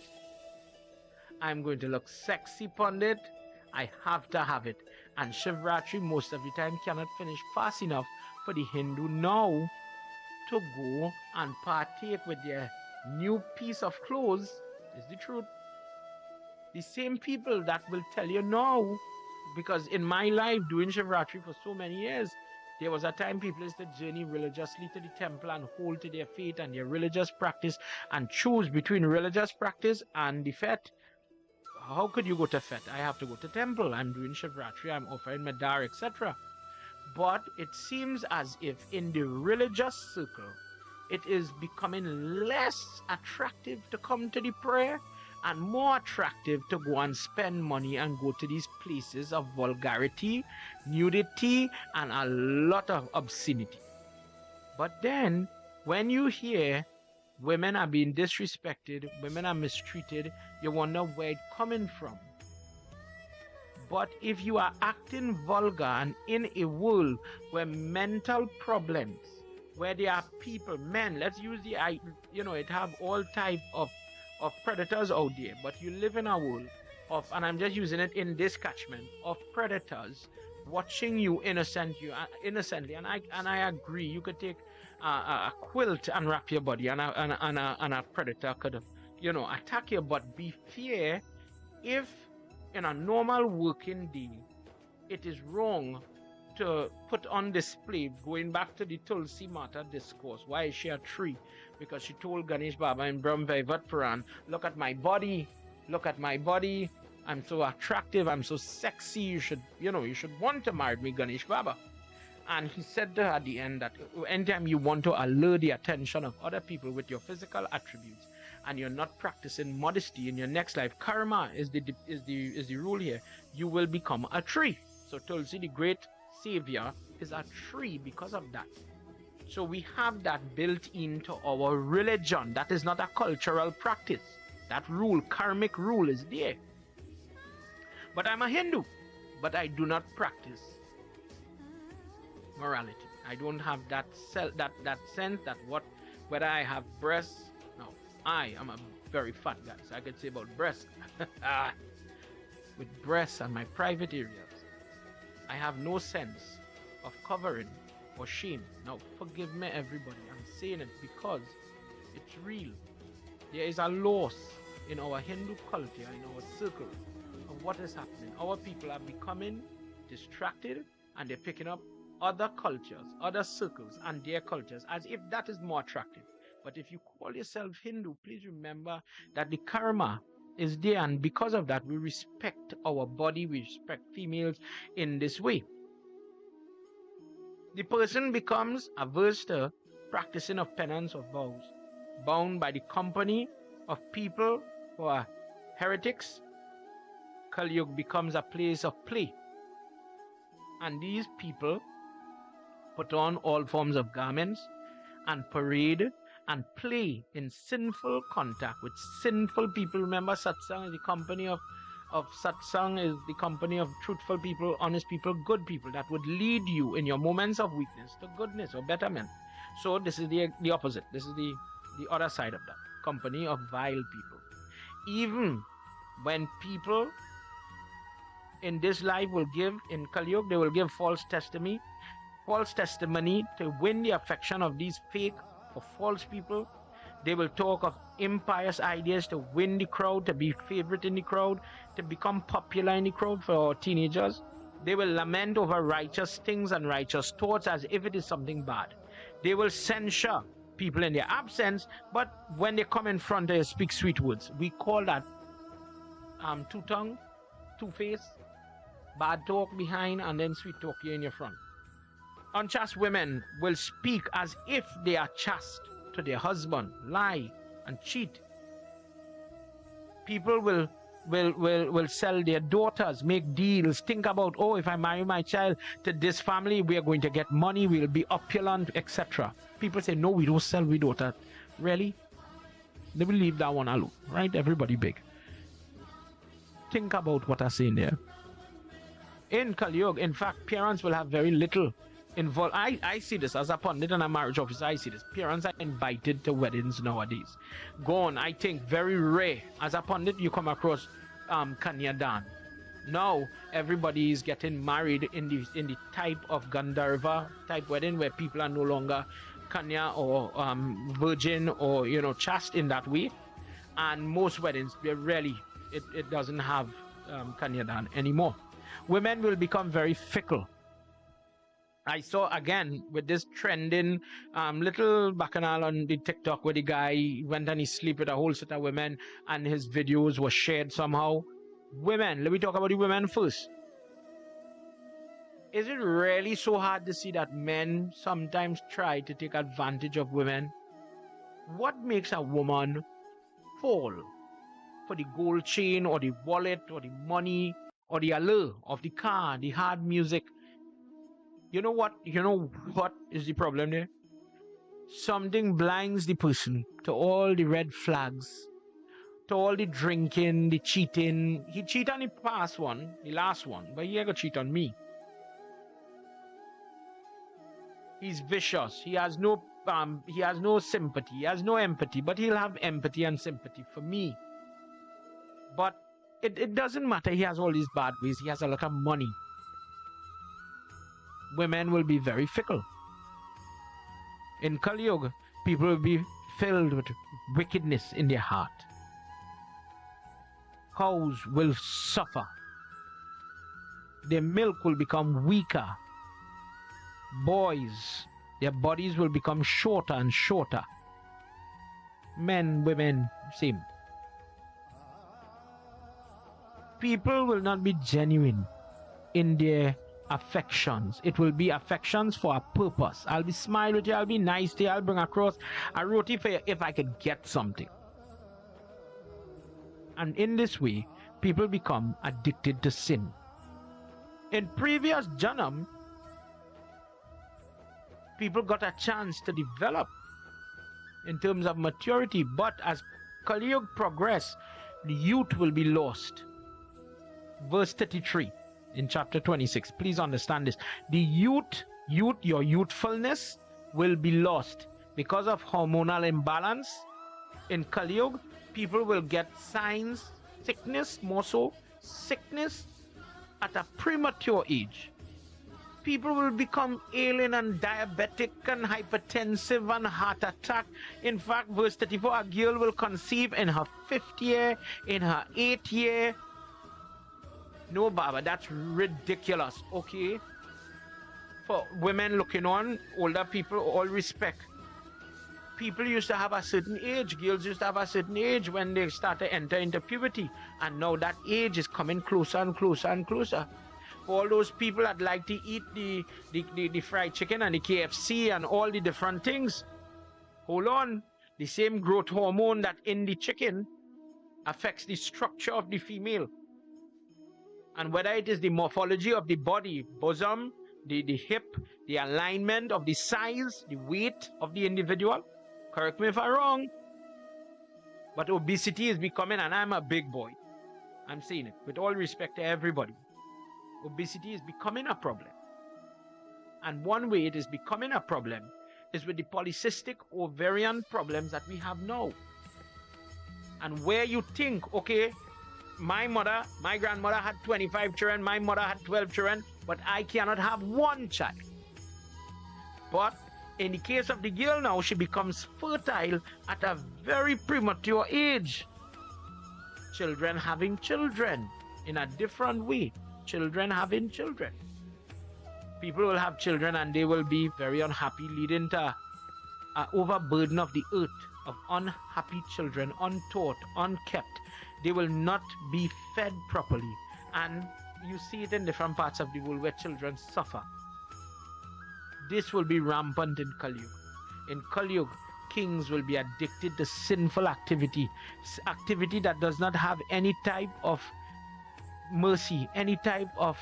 I'm going to look sexy pundit. I have to have it. And Shivratri most of the time cannot finish fast enough for the Hindu now to go and partake with their new piece of clothes. Is the truth. The same people that will tell you no, because in my life doing Shivratri for so many years, there was a time people used to journey religiously to the temple and hold to their faith and their religious practice and choose between religious practice and the fete. How could you go to fete? I have to go to temple. I'm doing Shivratri, I'm offering Madar, etc. But it seems as if in the religious circle, it is becoming less attractive to come to the prayer and more attractive to go and spend money and go to these places of vulgarity, nudity, and a lot of obscenity. But then, when you hear women are being disrespected, women are mistreated, you wonder where it's coming from. But if you are acting vulgar and in a world where mental problems, where there are people, men, let's use it have all type of predators out there, but you live in a world of, and I'm just using it in this catchment, of predators watching you innocently, and I agree, you could take a quilt and wrap your body, and a predator could, attack you. But be fair, if in a normal working day, it is wrong to put on display, going back to the Tulsi Mata discourse, why is she a tree? Because she told Ganesh Baba in Brahma Vaivat Puran, look at my body, Look at my body. I'm so attractive. I'm so sexy. You should want to marry me, Ganesh Baba. And he said to her at the end that anytime you want to allure the attention of other people with your physical attributes, and you're not practicing modesty in your next life, karma is the rule here. You will become a tree. So Tulsi, the great savior, is a tree because of that. So we have that built into our religion. That is not a cultural practice. That rule, karmic rule, is there. But I'm a Hindu, but I do not practice morality. I don't have that sense that whether I have breasts. No, I am a very fat guy, so I could say about breasts. With breasts and my private areas, I have no sense of covering or shame. Now, forgive me, everybody. I'm saying it because it's real. There is a loss in our Hindu culture, in our circle, of what is happening. Our people are becoming distracted, and they're picking up other cultures, other circles, and their cultures as if that is more attractive. But if you call yourself Hindu, please remember that the karma is there, and because of that, we respect our body, we respect females in this way. The person becomes averse to practicing of penance or vows, bound by the company of people who are heretics. Kali Yuga becomes a place of play, and these people put on all forms of garments and parade and play in sinful contact with sinful people. Remember, satsang is the company of satsang is the company of truthful people, honest people, good people that would lead you in your moments of weakness to goodness or betterment. So this is the opposite. This is the other side of that company of vile people. Even when people in this life will give, in Kali Yuga, they will give false testimony to win the affection of these fake or false people. They will talk of impious ideas to win the crowd, to be favorite in the crowd, to become popular in the crowd for teenagers. They will lament over righteous things and righteous thoughts as if it is something bad. They will censure people in their absence, but when they come in front, they speak sweet words. We call that two-tongue, two-face, bad talk behind, and then sweet talk here in your front. Unchaste women will speak as if they are chaste to their husband, lie and cheat. People will sell their daughters, make deals, think about, oh, if I marry my child to this family, we are going to get money, we'll be opulent, etc. People say, no, we don't sell we daughter. Really? They will leave that one alone, right? Everybody big. Think about what I say in there. In Kali Yuga, in fact, parents will have very little involved. I see this as a pundit and a marriage officer. I see this. Parents are invited to weddings nowadays. Gone, I think, very rare. As a pundit, you come across Kanyadan. Now everybody is getting married in the type of Gandharva type wedding where people are no longer Kanya or virgin or chaste in that way. And most weddings, they really it doesn't have Kanyadan anymore. Women will become very fickle. I saw again with this trending little bacchanal on the TikTok where the guy went and he slept with a whole set of women and his videos were shared somehow. Women, let me talk about the women first. Is it really so hard to see that men sometimes try to take advantage of women? What makes a woman fall for the gold chain or the wallet or the money or the allure of the car, the hard music? You know what is the problem there? Something blinds the person to all the red flags, to all the drinking, the cheating. He cheated on the past one, the last one, but he ain't gonna cheat on me. He's vicious. He has no sympathy. He has no empathy, but he'll have empathy and sympathy for me. But it doesn't matter. He has all these bad ways. He has a lot of money. Women will be very fickle. In Kali Yuga, people will be filled with wickedness in their heart. Cows will suffer. Their milk will become weaker. Boys, their bodies will become shorter and shorter. Men, women, same. people will not be genuine in their affections. It will be affections for a purpose. I'll be smile with you, I'll be nice to you, I'll bring across a roti for you if I could get something. And in this way, people become addicted to sin. In previous Janam, people got a chance to develop in terms of maturity, but as Kali Yuga progress, the youth will be lost. Verse 33 in chapter 26. Please understand this. The youth, your youthfulness will be lost because of hormonal imbalance. In Kali Yuga, people will get signs, sickness, more so, sickness at a premature age. People will become alien and diabetic and hypertensive and heart attack. In fact, verse 34, a girl will conceive in her 5th year, in her 8th year. No, Baba, that's ridiculous, okay? For women looking on, older people, all respect. People used to have a certain age, girls used to have a certain age when they start to enter into puberty. And now that age is coming closer and closer and closer. For all those people that like to eat the fried chicken and the KFC and all the different things, hold on. The same growth hormone that in the chicken affects the structure of the female. And whether it is the morphology of the body, bosom, the hip, the alignment of the size, the weight of the individual, correct me if I'm wrong, but obesity is becoming, and I'm a big boy, I'm saying it with all respect to everybody, obesity is becoming a problem. And one way it is becoming a problem is with the polycystic ovarian problems that we have now. And where you think, okay, my grandmother had 25 children, my mother had 12 children, but I cannot have one child. But in the case of the girl now, she becomes fertile at a very premature age. Children having children in a different way. Children having children. People will have children and they will be very unhappy, leading to an overburden of the earth, of unhappy children, untaught, unkept. They will not be fed properly. And you see it in different parts of the world where children suffer. This will be rampant in Kali Yuga. In Kali Yuga, kings will be addicted to sinful activity that does not have any type of mercy, any type of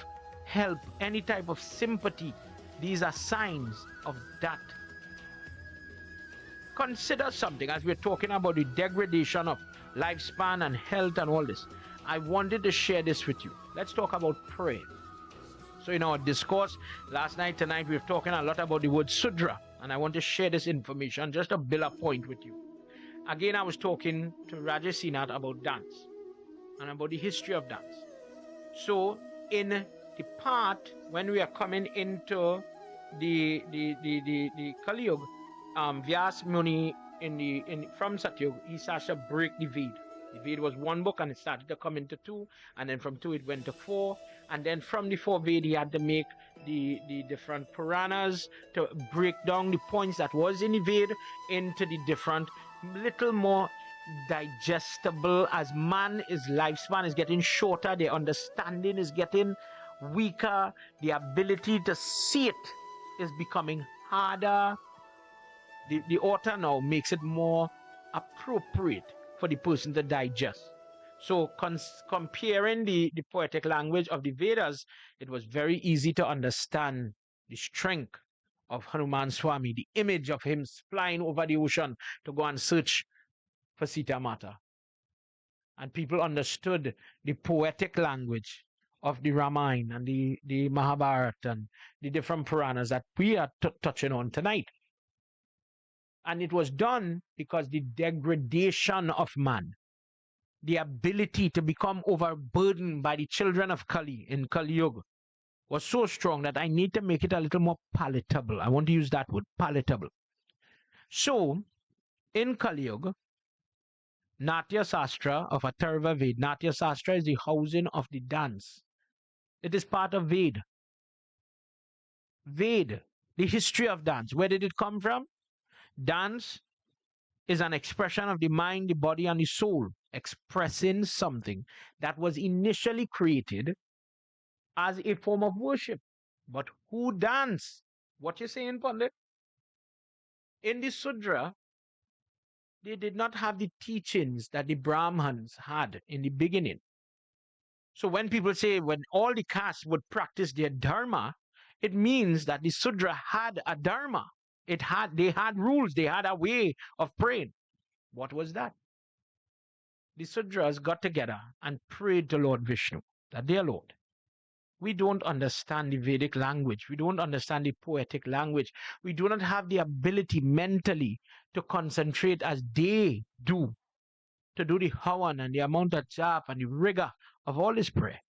help, any type of sympathy. These are signs of that. Consider something as we're talking about the degradation of lifespan and health and all this. I wanted to share this with you. Let's talk about prayer. So in our discourse last night, tonight, we're talking a lot about the word Sudra, and I want to share this information, just to build a point with you. Again, I was talking to Rajesh Sinath about dance and about the history of dance. So in the part when we are coming into the Kali Yuga, Vyas Muni from Satyuga, he starts to break the Ved. The Ved was one book and it started to come into 2, and then from 2 it went to 4, and then from the 4 Ved he had to make the different Puranas to break down the points that was in the Ved into the different, little more digestible. As his lifespan is getting shorter, their understanding is getting weaker, the ability to see it is becoming harder. The author now makes it more appropriate for the person to digest. So comparing the poetic language of the Vedas, it was very easy to understand the strength of Hanuman Swami, the image of him flying over the ocean to go and search for Sita Mata. And people understood the poetic language of the Ramayana and the Mahabharata and the different Puranas that we are touching on tonight. And it was done because the degradation of man, the ability to become overburdened by the children of Kali in Kali Yuga, was so strong that I need to make it a little more palatable. I want to use that word, palatable. So, in Kali Yuga, Natya Sastra of Atharva Ved, Natya Sastra is the housing of the dance. It is part of Ved. Ved, the history of dance. Where did it come from? Dance is an expression of the mind, the body, and the soul. expressing something that was initially created as a form of worship. But who dance? What you saying, Pandit? In the Sudra, they did not have the teachings that the Brahmins had in the beginning. So when people say when all the castes would practice their dharma, it means that the Sudra had a dharma. They had rules, they had a way of praying. What was that? The Sudras got together and prayed to Lord Vishnu, that dear Lord, we don't understand the Vedic language. We don't understand the poetic language. We do not have the ability mentally to concentrate as they do, to do the havan and the amount of jap and the rigor of all this prayer.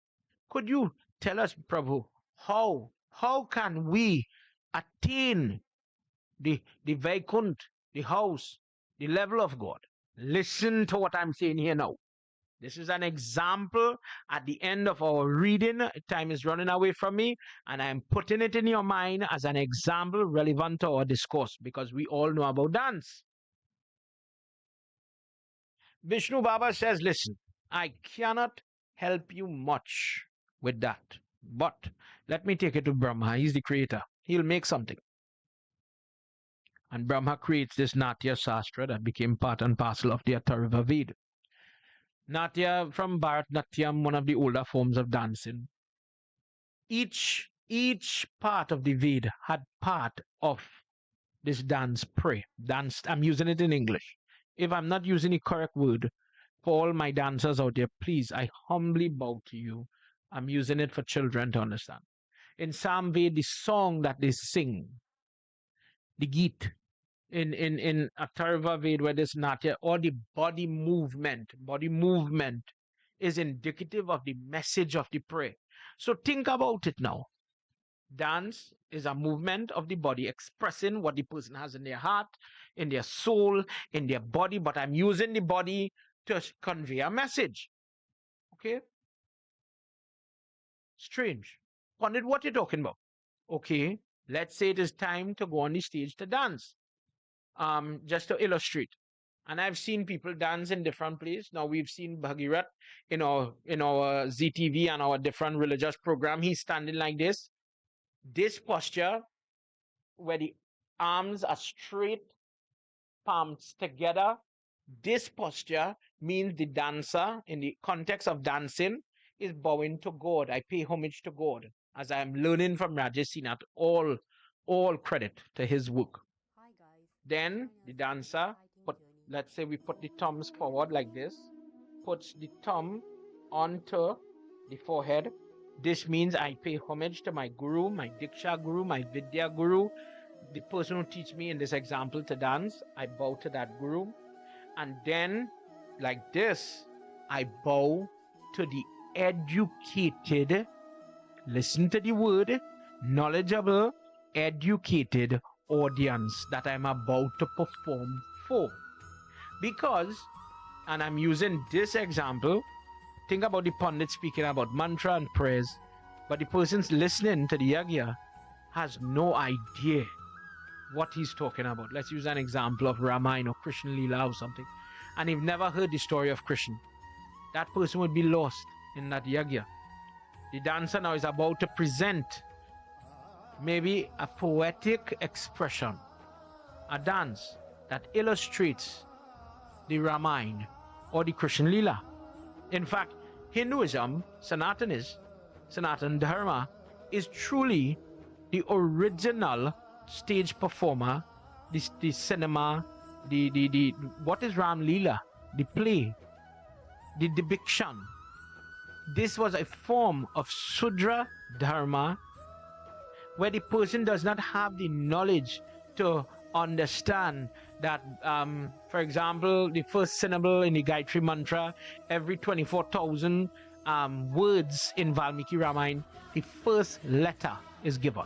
Could you tell us, Prabhu, how can we attain the Vaikunt, the house, the level of God? Listen to what I'm saying here now. This is an example at the end of our reading. Time is running away from me, and I'm putting it in your mind as an example relevant to our discourse because we all know about dance. Vishnu Baba says, listen, I cannot help you much with that, but let me take it to Brahma. He's the creator. He'll make something. And Brahma creates this Natya Shastra that became part and parcel of the Atharva Ved. Natya from Bharatnatyam, one of the older forms of dancing. Each part of the Ved had part of this dance pray. Dance, I'm using it in English. If I'm not using the correct word, for all my dancers out there, please, I humbly bow to you. I'm using it for children to understand. In Samved, the song that they sing, the Geet, in Atharva Ved, where there's Natya, or the body movement is indicative of the message of the prayer. So think about it now. Dance is a movement of the body expressing what the person has in their heart, in their soul, in their body, but I'm using the body to convey a message. Okay? Strange. Pandit, what are you talking about? Okay, let's say it is time to go on the stage to dance. Just to illustrate. And I've seen people dance in different places. Now we've seen Bhagirat in our ZTV and our different religious program. He's standing like this. This posture, where the arms are straight, palms together. This posture means the dancer, in the context of dancing, is bowing to God. I pay homage to God as I am learning from Rajesh Sinat. All credit to his work. Then the dancer, let's say we put the thumbs forward like this, puts the thumb onto the forehead. This means I pay homage to my guru, my Diksha guru, my Vidya guru, the person who teach me in this example to dance. I bow to that guru. And then, like this, I bow to the educated, listen to the word, knowledgeable, educated audience that I'm about to perform for. Because, and I'm using this example, think about the Pandit speaking about mantra and prayers, but the person's listening to the Yagna has no idea what he's talking about. Let's use an example of Ramayana or Krishna Leela or something, and you've never heard the story of Krishna. That person would be lost in that Yagna. The dancer now is about to present maybe a poetic expression, a dance that illustrates the Ramayana or the Krishna Leela. In fact, Hinduism, Sanatan Dharma, is truly the original stage performer, the cinema, the what is Ram Leela, the play, the depiction. This was a form of Sudra Dharma where the person does not have the knowledge to understand that, for example, the first syllable in the Gayatri Mantra, every 24,000 words in Valmiki Ramayana, the first letter is given.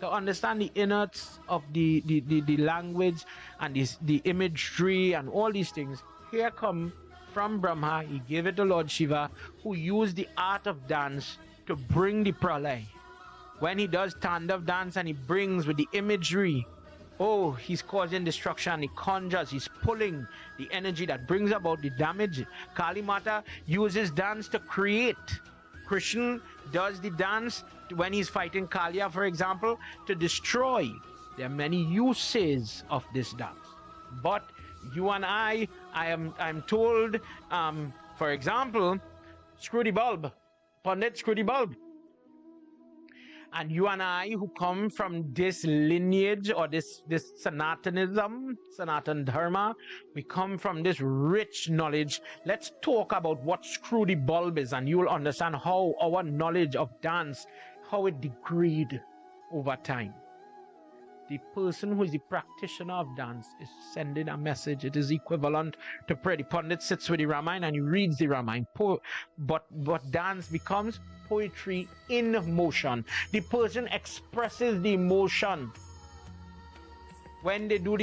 To understand the innards of the language and the imagery and all these things, here come from Brahma. He gave it to Lord Shiva, who used the art of dance to bring the pralay. When he does Tandav dance and he brings with the imagery Oh, he's causing destruction. He conjures, he's pulling the energy that brings about the damage. Kali Mata uses dance to create. Krishna does the dance when he's fighting Kalia, for example, to destroy. There are many uses of this dance. But you and I'm told, for example, screw the bulb, Pandit, screw the bulb. And you and I, who come from this lineage or this Sanatanism, Sanatan Dharma, we come from this rich knowledge. Let's talk about what screw the bulb is, and you'll understand how our knowledge of dance, how it degrades over time. The person who is the practitioner of dance is sending a message. It is equivalent to prayer. The Pandit sits with the Ramayana and he reads the Ramayana. But dance becomes poetry in motion. The person expresses the emotion. When they do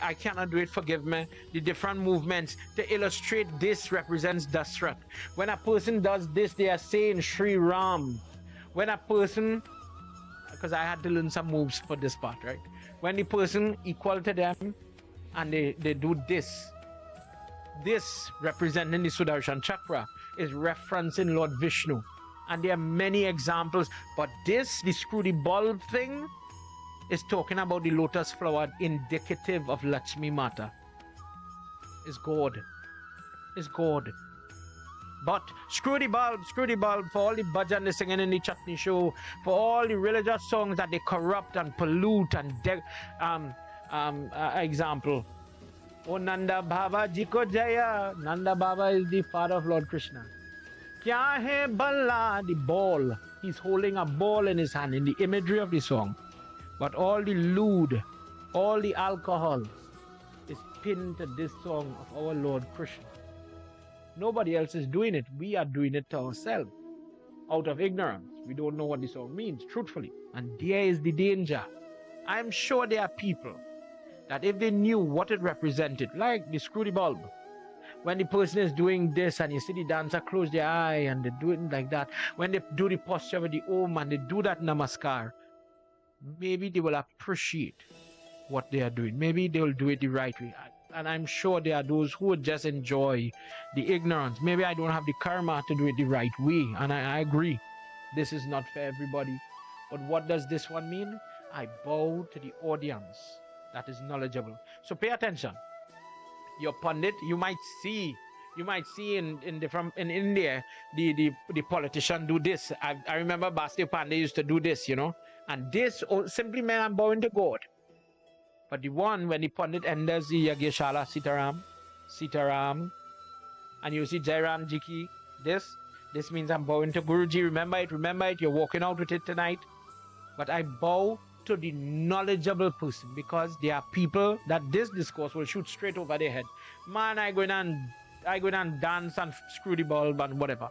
I cannot do it, forgive me, the different movements to illustrate this represents Dasrat. When a person does this, they are saying Sri Ram. When a person, because I had to learn some moves for this part, right? When the person equal to them and they do this representing the Sudarshan Chakra is referencing Lord Vishnu. And there are many examples, but this, the screw the bulb thing, is talking about the lotus flower, indicative of Lakshmi Mata. Is God. Is God. But screw the bulb for all the bhajan they're singing in the chutney show, for all the religious songs that they corrupt and pollute and example. Oh Nanda Baba Jiko Jaya. Nanda Baba is the father of Lord Krishna. Kya hai balla, the ball. He's holding a ball in his hand in the imagery of the song. But all the lewd, all the alcohol is pinned to this song of our Lord Krishna. Nobody else is doing it. We are doing it to ourselves. Out of ignorance. We don't know what this song means, truthfully. And there is the danger. I'm sure there are people that if they knew what it represented, like the screw the bulb, when the person is doing this and you see the dancer close their eye and they do it like that, when they do the posture with the Om and they do that namaskar, maybe they will appreciate what they are doing. Maybe they will do it the right way. And I'm sure there are those who would just enjoy the ignorance. Maybe I don't have the karma to do it the right way. And I agree. This is not for everybody. But what does this one mean? I bow to the audience that is knowledgeable. So pay attention. Your Pandit, you might see in India, the politician do this. I remember Basti Pandey used to do this, And this simply meant I'm bowing to God. But the one, when the Pandit enters the Yagyashala, Sitaram, and you see Jairam Jiki, this means I'm bowing to Guruji. Remember it, you're walking out with it tonight. But I bow to the knowledgeable person, because there are people that this discourse will shoot straight over their head. Man, I go in and dance and screw the bulb and whatever.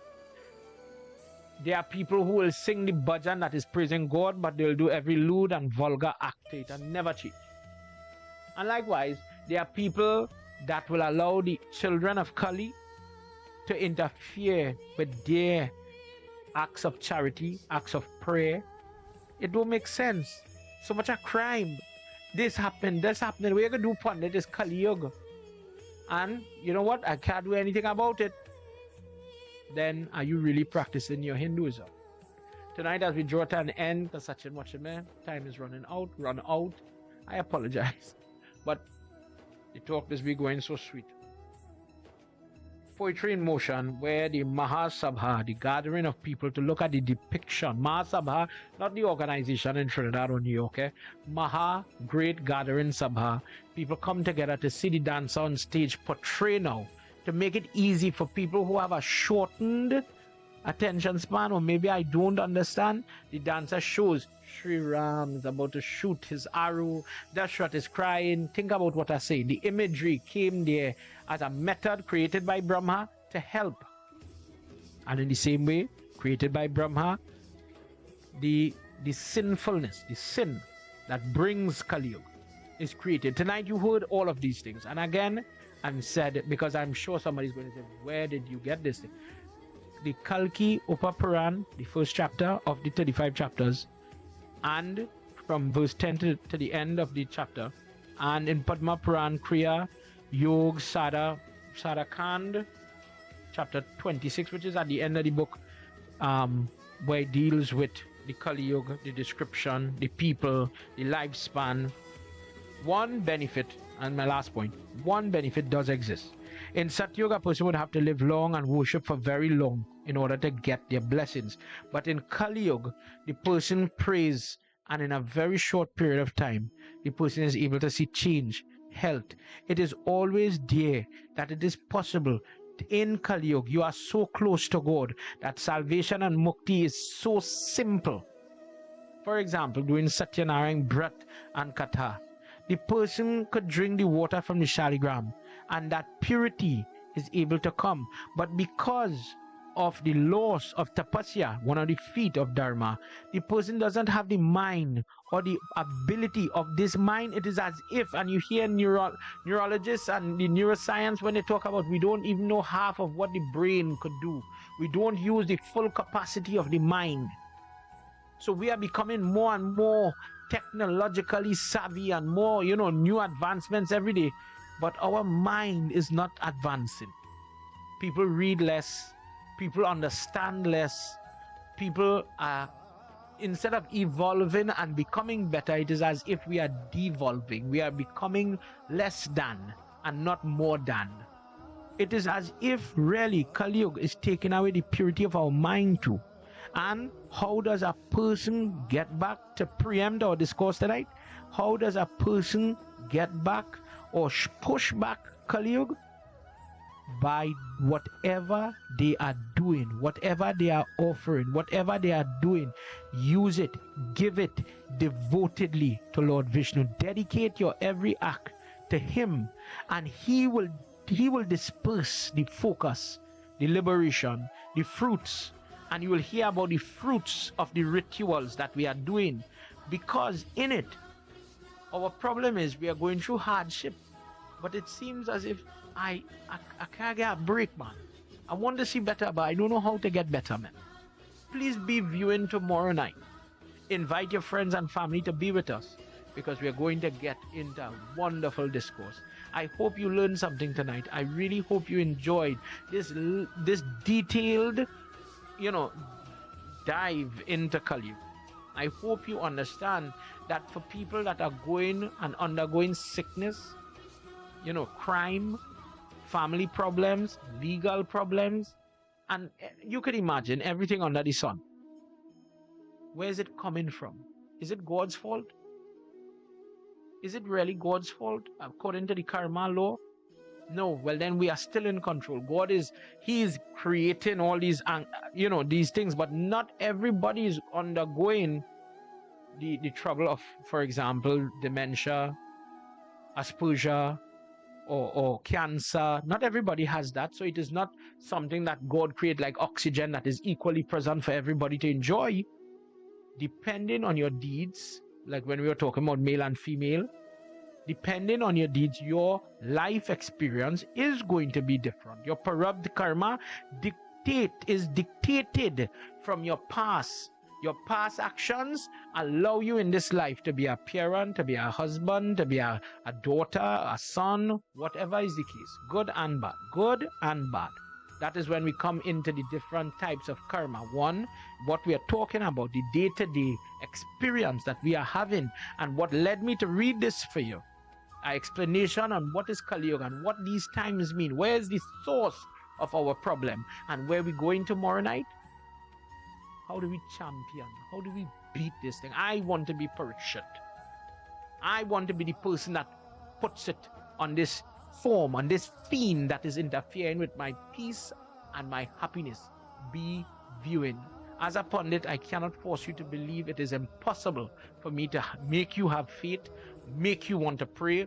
There are people who will sing the bhajan that is praising God, but they'll do every lewd and vulgar act to it and never change. And likewise, there are people that will allow the children of Kali to interfere with their acts of charity, acts of prayer. It don't make sense. So much a crime. This happened. What you're going to do, Pandit, is Kali Yuga. And you know what? I can't do anything about it. Then are you really practicing your Hinduism? Tonight, as we draw to an end, because such and much, man, time is run out. I apologize. But the talk this week going so sweet. Poetry in motion, where the Mahasabha, the gathering of people to look at the depiction. Mahasabha, not the organization in Trinidad or New York, eh? Maha, great gathering Sabha. People come together to see the dancer on stage portray now, to make it easy for people who have a shortened attention span, or maybe I don't understand. The dancer shows Sri Ram is about to shoot his arrow, Dashrath is crying. Think about what I say. The imagery came there as a method created by Brahma to help. And in the same way, created by Brahma, the sinfulness, the sin that brings Kali Yuga is created. Tonight you heard all of these things. And again, I'm said, because I'm sure somebody's going to say, where did you get this thing? The Kalki Upapuran, the first chapter of the 35 chapters, and from verse 10 to the end of the chapter. And in Padma Puran, Kriya, Yog, Sadakand, chapter 26, which is at the end of the book, where it deals with the Kali Yuga, the description, the people, the lifespan. One benefit, and my last point, one benefit does exist. In Satyuga, a person would have to live long and worship for very long in order to get their blessings. But in Kali Yuga, the person prays, and in a very short period of time, the person is able to see change, health. It is always there that it is possible. In Kali Yuga, you are so close to God that salvation and mukti is so simple. For example, doing Satyanarayana Brat and Katha, the person could drink the water from the shaligram, and that purity is able to come. But because of the loss of tapasya, one of the feet of dharma, the person doesn't have the mind or the ability of this mind. It is as if, and you hear neurologists and the neuroscience when they talk about, we don't even know half of what the brain could do. We don't use the full capacity of the mind. So we are becoming more and more technologically savvy and more, new advancements every day. But our mind is not advancing. People read less. People understand less. People are, instead of evolving and becoming better, it is as if we are devolving. We are becoming less than and not more than. It is as if really Kali Yuga is taking away the purity of our mind too. And how does a person get back, to preempt our discourse tonight? How does a person get back or push back Kali Yuga? By whatever they are doing, whatever they are offering, whatever they are doing, use it, give it devotedly to Lord Vishnu. Dedicate your every act to him, and he will disperse the focus, the liberation, the fruits. And you will hear about the fruits of the rituals that we are doing, because in it, our problem is we are going through hardship, but it seems as if I can't get a break, man. I want to see better, but I don't know how to get better, man. Please be viewing tomorrow night. Invite your friends and family to be with us, because we are going to get into a wonderful discourse. I hope you learned something tonight. I really hope you enjoyed this detailed, dive into Kali Yuga. I hope you understand that for people that are going and undergoing sickness, crime, family problems, legal problems, and you can imagine everything under the sun. Where is it coming from? Is it God's fault? Is it really God's fault according to the karma law? No. Well, then we are still in control. He is creating all these, these things, but not everybody is undergoing the trouble of, for example, dementia, Asperger, or cancer. Not everybody has that. So it is not something that God created like oxygen that is equally present for everybody to enjoy. Depending on your deeds, like when we were talking about male and female, depending on your deeds, your life experience is going to be different. Your prarabdha karma is dictated from your past. Your past actions allow you in this life to be a parent, to be a husband, to be a daughter, a son, whatever is the case. Good and bad. Good and bad. That is when we come into the different types of karma. One, what we are talking about, the day-to-day experience that we are having, and what led me to read this for you. An explanation on what is Kali Yuga and what these times mean. Where is the source of our problem? And where we going tomorrow night? How do we champion? How do we beat this thing? I want to be Parikshit. I want to be the person that puts it on this form, on this fiend that is interfering with my peace and my happiness. Be viewing. As a pundit, I cannot force you to believe. It is impossible for me to make you have faith, make you want to pray.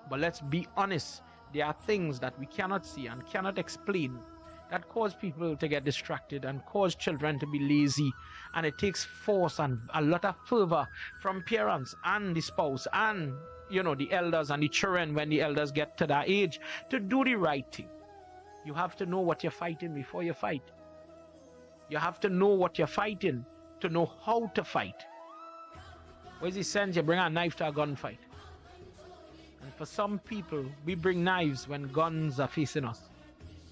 But let's be honest. There are things that we cannot see and cannot explain that cause people to get distracted and cause children to be lazy. And it takes force and a lot of fervor from parents and the spouse and, the elders and the children when the elders get to that age to do the right thing. You have to know what you're fighting before you fight. You have to know what you're fighting to know how to fight. Where's the sense you bring a knife to a gunfight? And for some people, we bring knives when guns are facing us.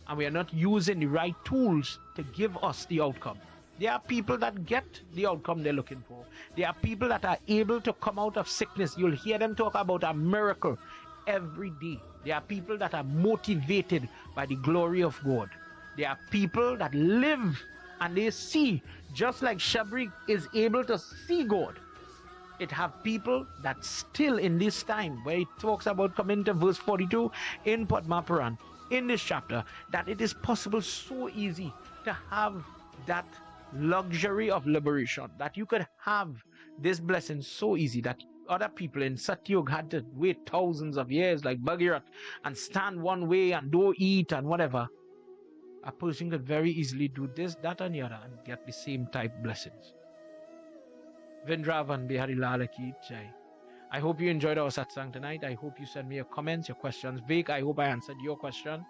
And we are not using the right tools to give us the outcome. There are people that get the outcome they're looking for. There are people that are able to come out of sickness. You'll hear them talk about a miracle every day. There are people that are motivated by the glory of God. There are people that live and they see, just like Shabri is able to see God. It have people that still in this time, where it talks about coming to verse 42 in Padma in this chapter, that it is possible so easy to have that luxury of liberation, that you could have this blessing so easy that other people in Satyug had to wait thousands of years like Bhagirath and stand one way and don't eat and whatever. A person could very easily do this, that and the other and get the same type blessings. Vindravan Bihari Lala Ki Jai. I hope you enjoyed our satsang tonight. I hope you send me your comments, your questions. Vik, I hope I answered your question.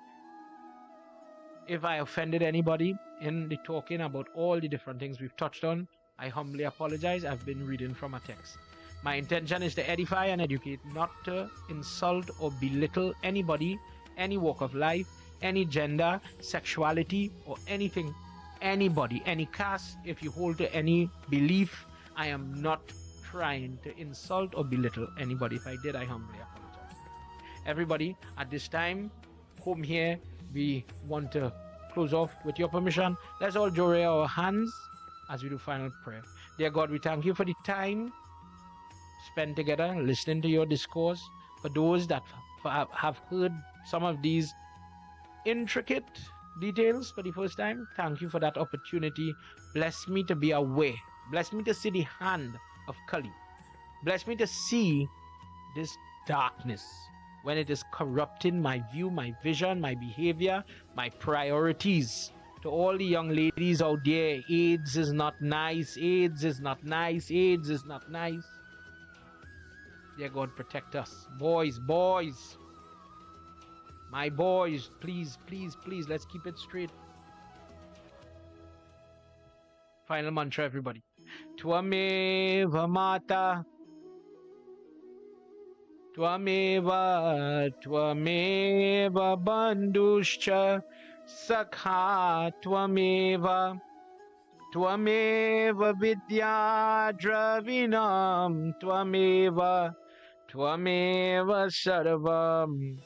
If I offended anybody in the talking about all the different things we've touched on, I humbly apologize. I've been reading from a text. My intention is to edify and educate, not to insult or belittle anybody, any walk of life, any gender, sexuality, or anything, anybody, any caste. If you hold to any belief, I am not trying to insult or belittle anybody. If I did, I humbly apologize. Everybody, at this time, home here, we want to close off with your permission. Let's all join our hands as we do final prayer. Dear God, we thank you for the time spent together, listening to your discourse. For those that have heard some of these intricate details for the first time, thank you for that opportunity. Bless me to be aware. Bless me to see the hand of Kali. Bless me to see this darkness when it is corrupting my view, my vision, my behavior, my priorities. To all the young ladies out there, AIDS is not nice, AIDS is not nice, AIDS is not nice. Dear God, protect us. Boys, my boys, please, please, please, let's keep it straight. Final mantra, everybody. Tvameva Mata, Tvameva Bandhuscha, Sakha Tvameva, Tvameva Vidya Dravinam, Tvameva Sarvam,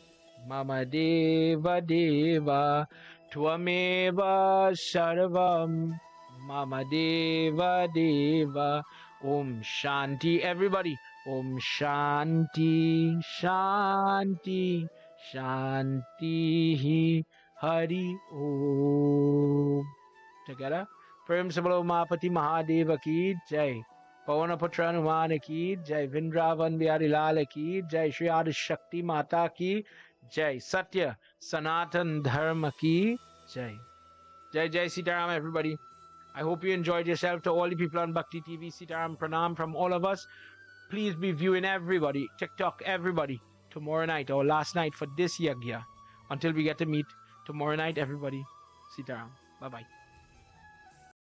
Mama Deva Deva, Tvameva Sarvam, Mama Deva Deva. Om Shanti, everybody. Om Shanti, Shanti, Shanti, Hari Om. Together. Prem Sabalo Mahapati Mahadeva Ki Jai. Pavanapatra Hanuman Ki Jai. Vindravan Bihari Lal Ki Jai. Shri Adi Shakti Mata Ki Jai. Satya Sanatan Dharma Ki Jai. Jai Jai Sitaram, everybody. I hope you enjoyed yourself. To all the people on Bhakti TV, Sitaram Pranam from all of us. Please be viewing everybody, TikTok, everybody, tomorrow night or last night for this Yagya. Until we get to meet tomorrow night, everybody. Sitaram. Bye-bye.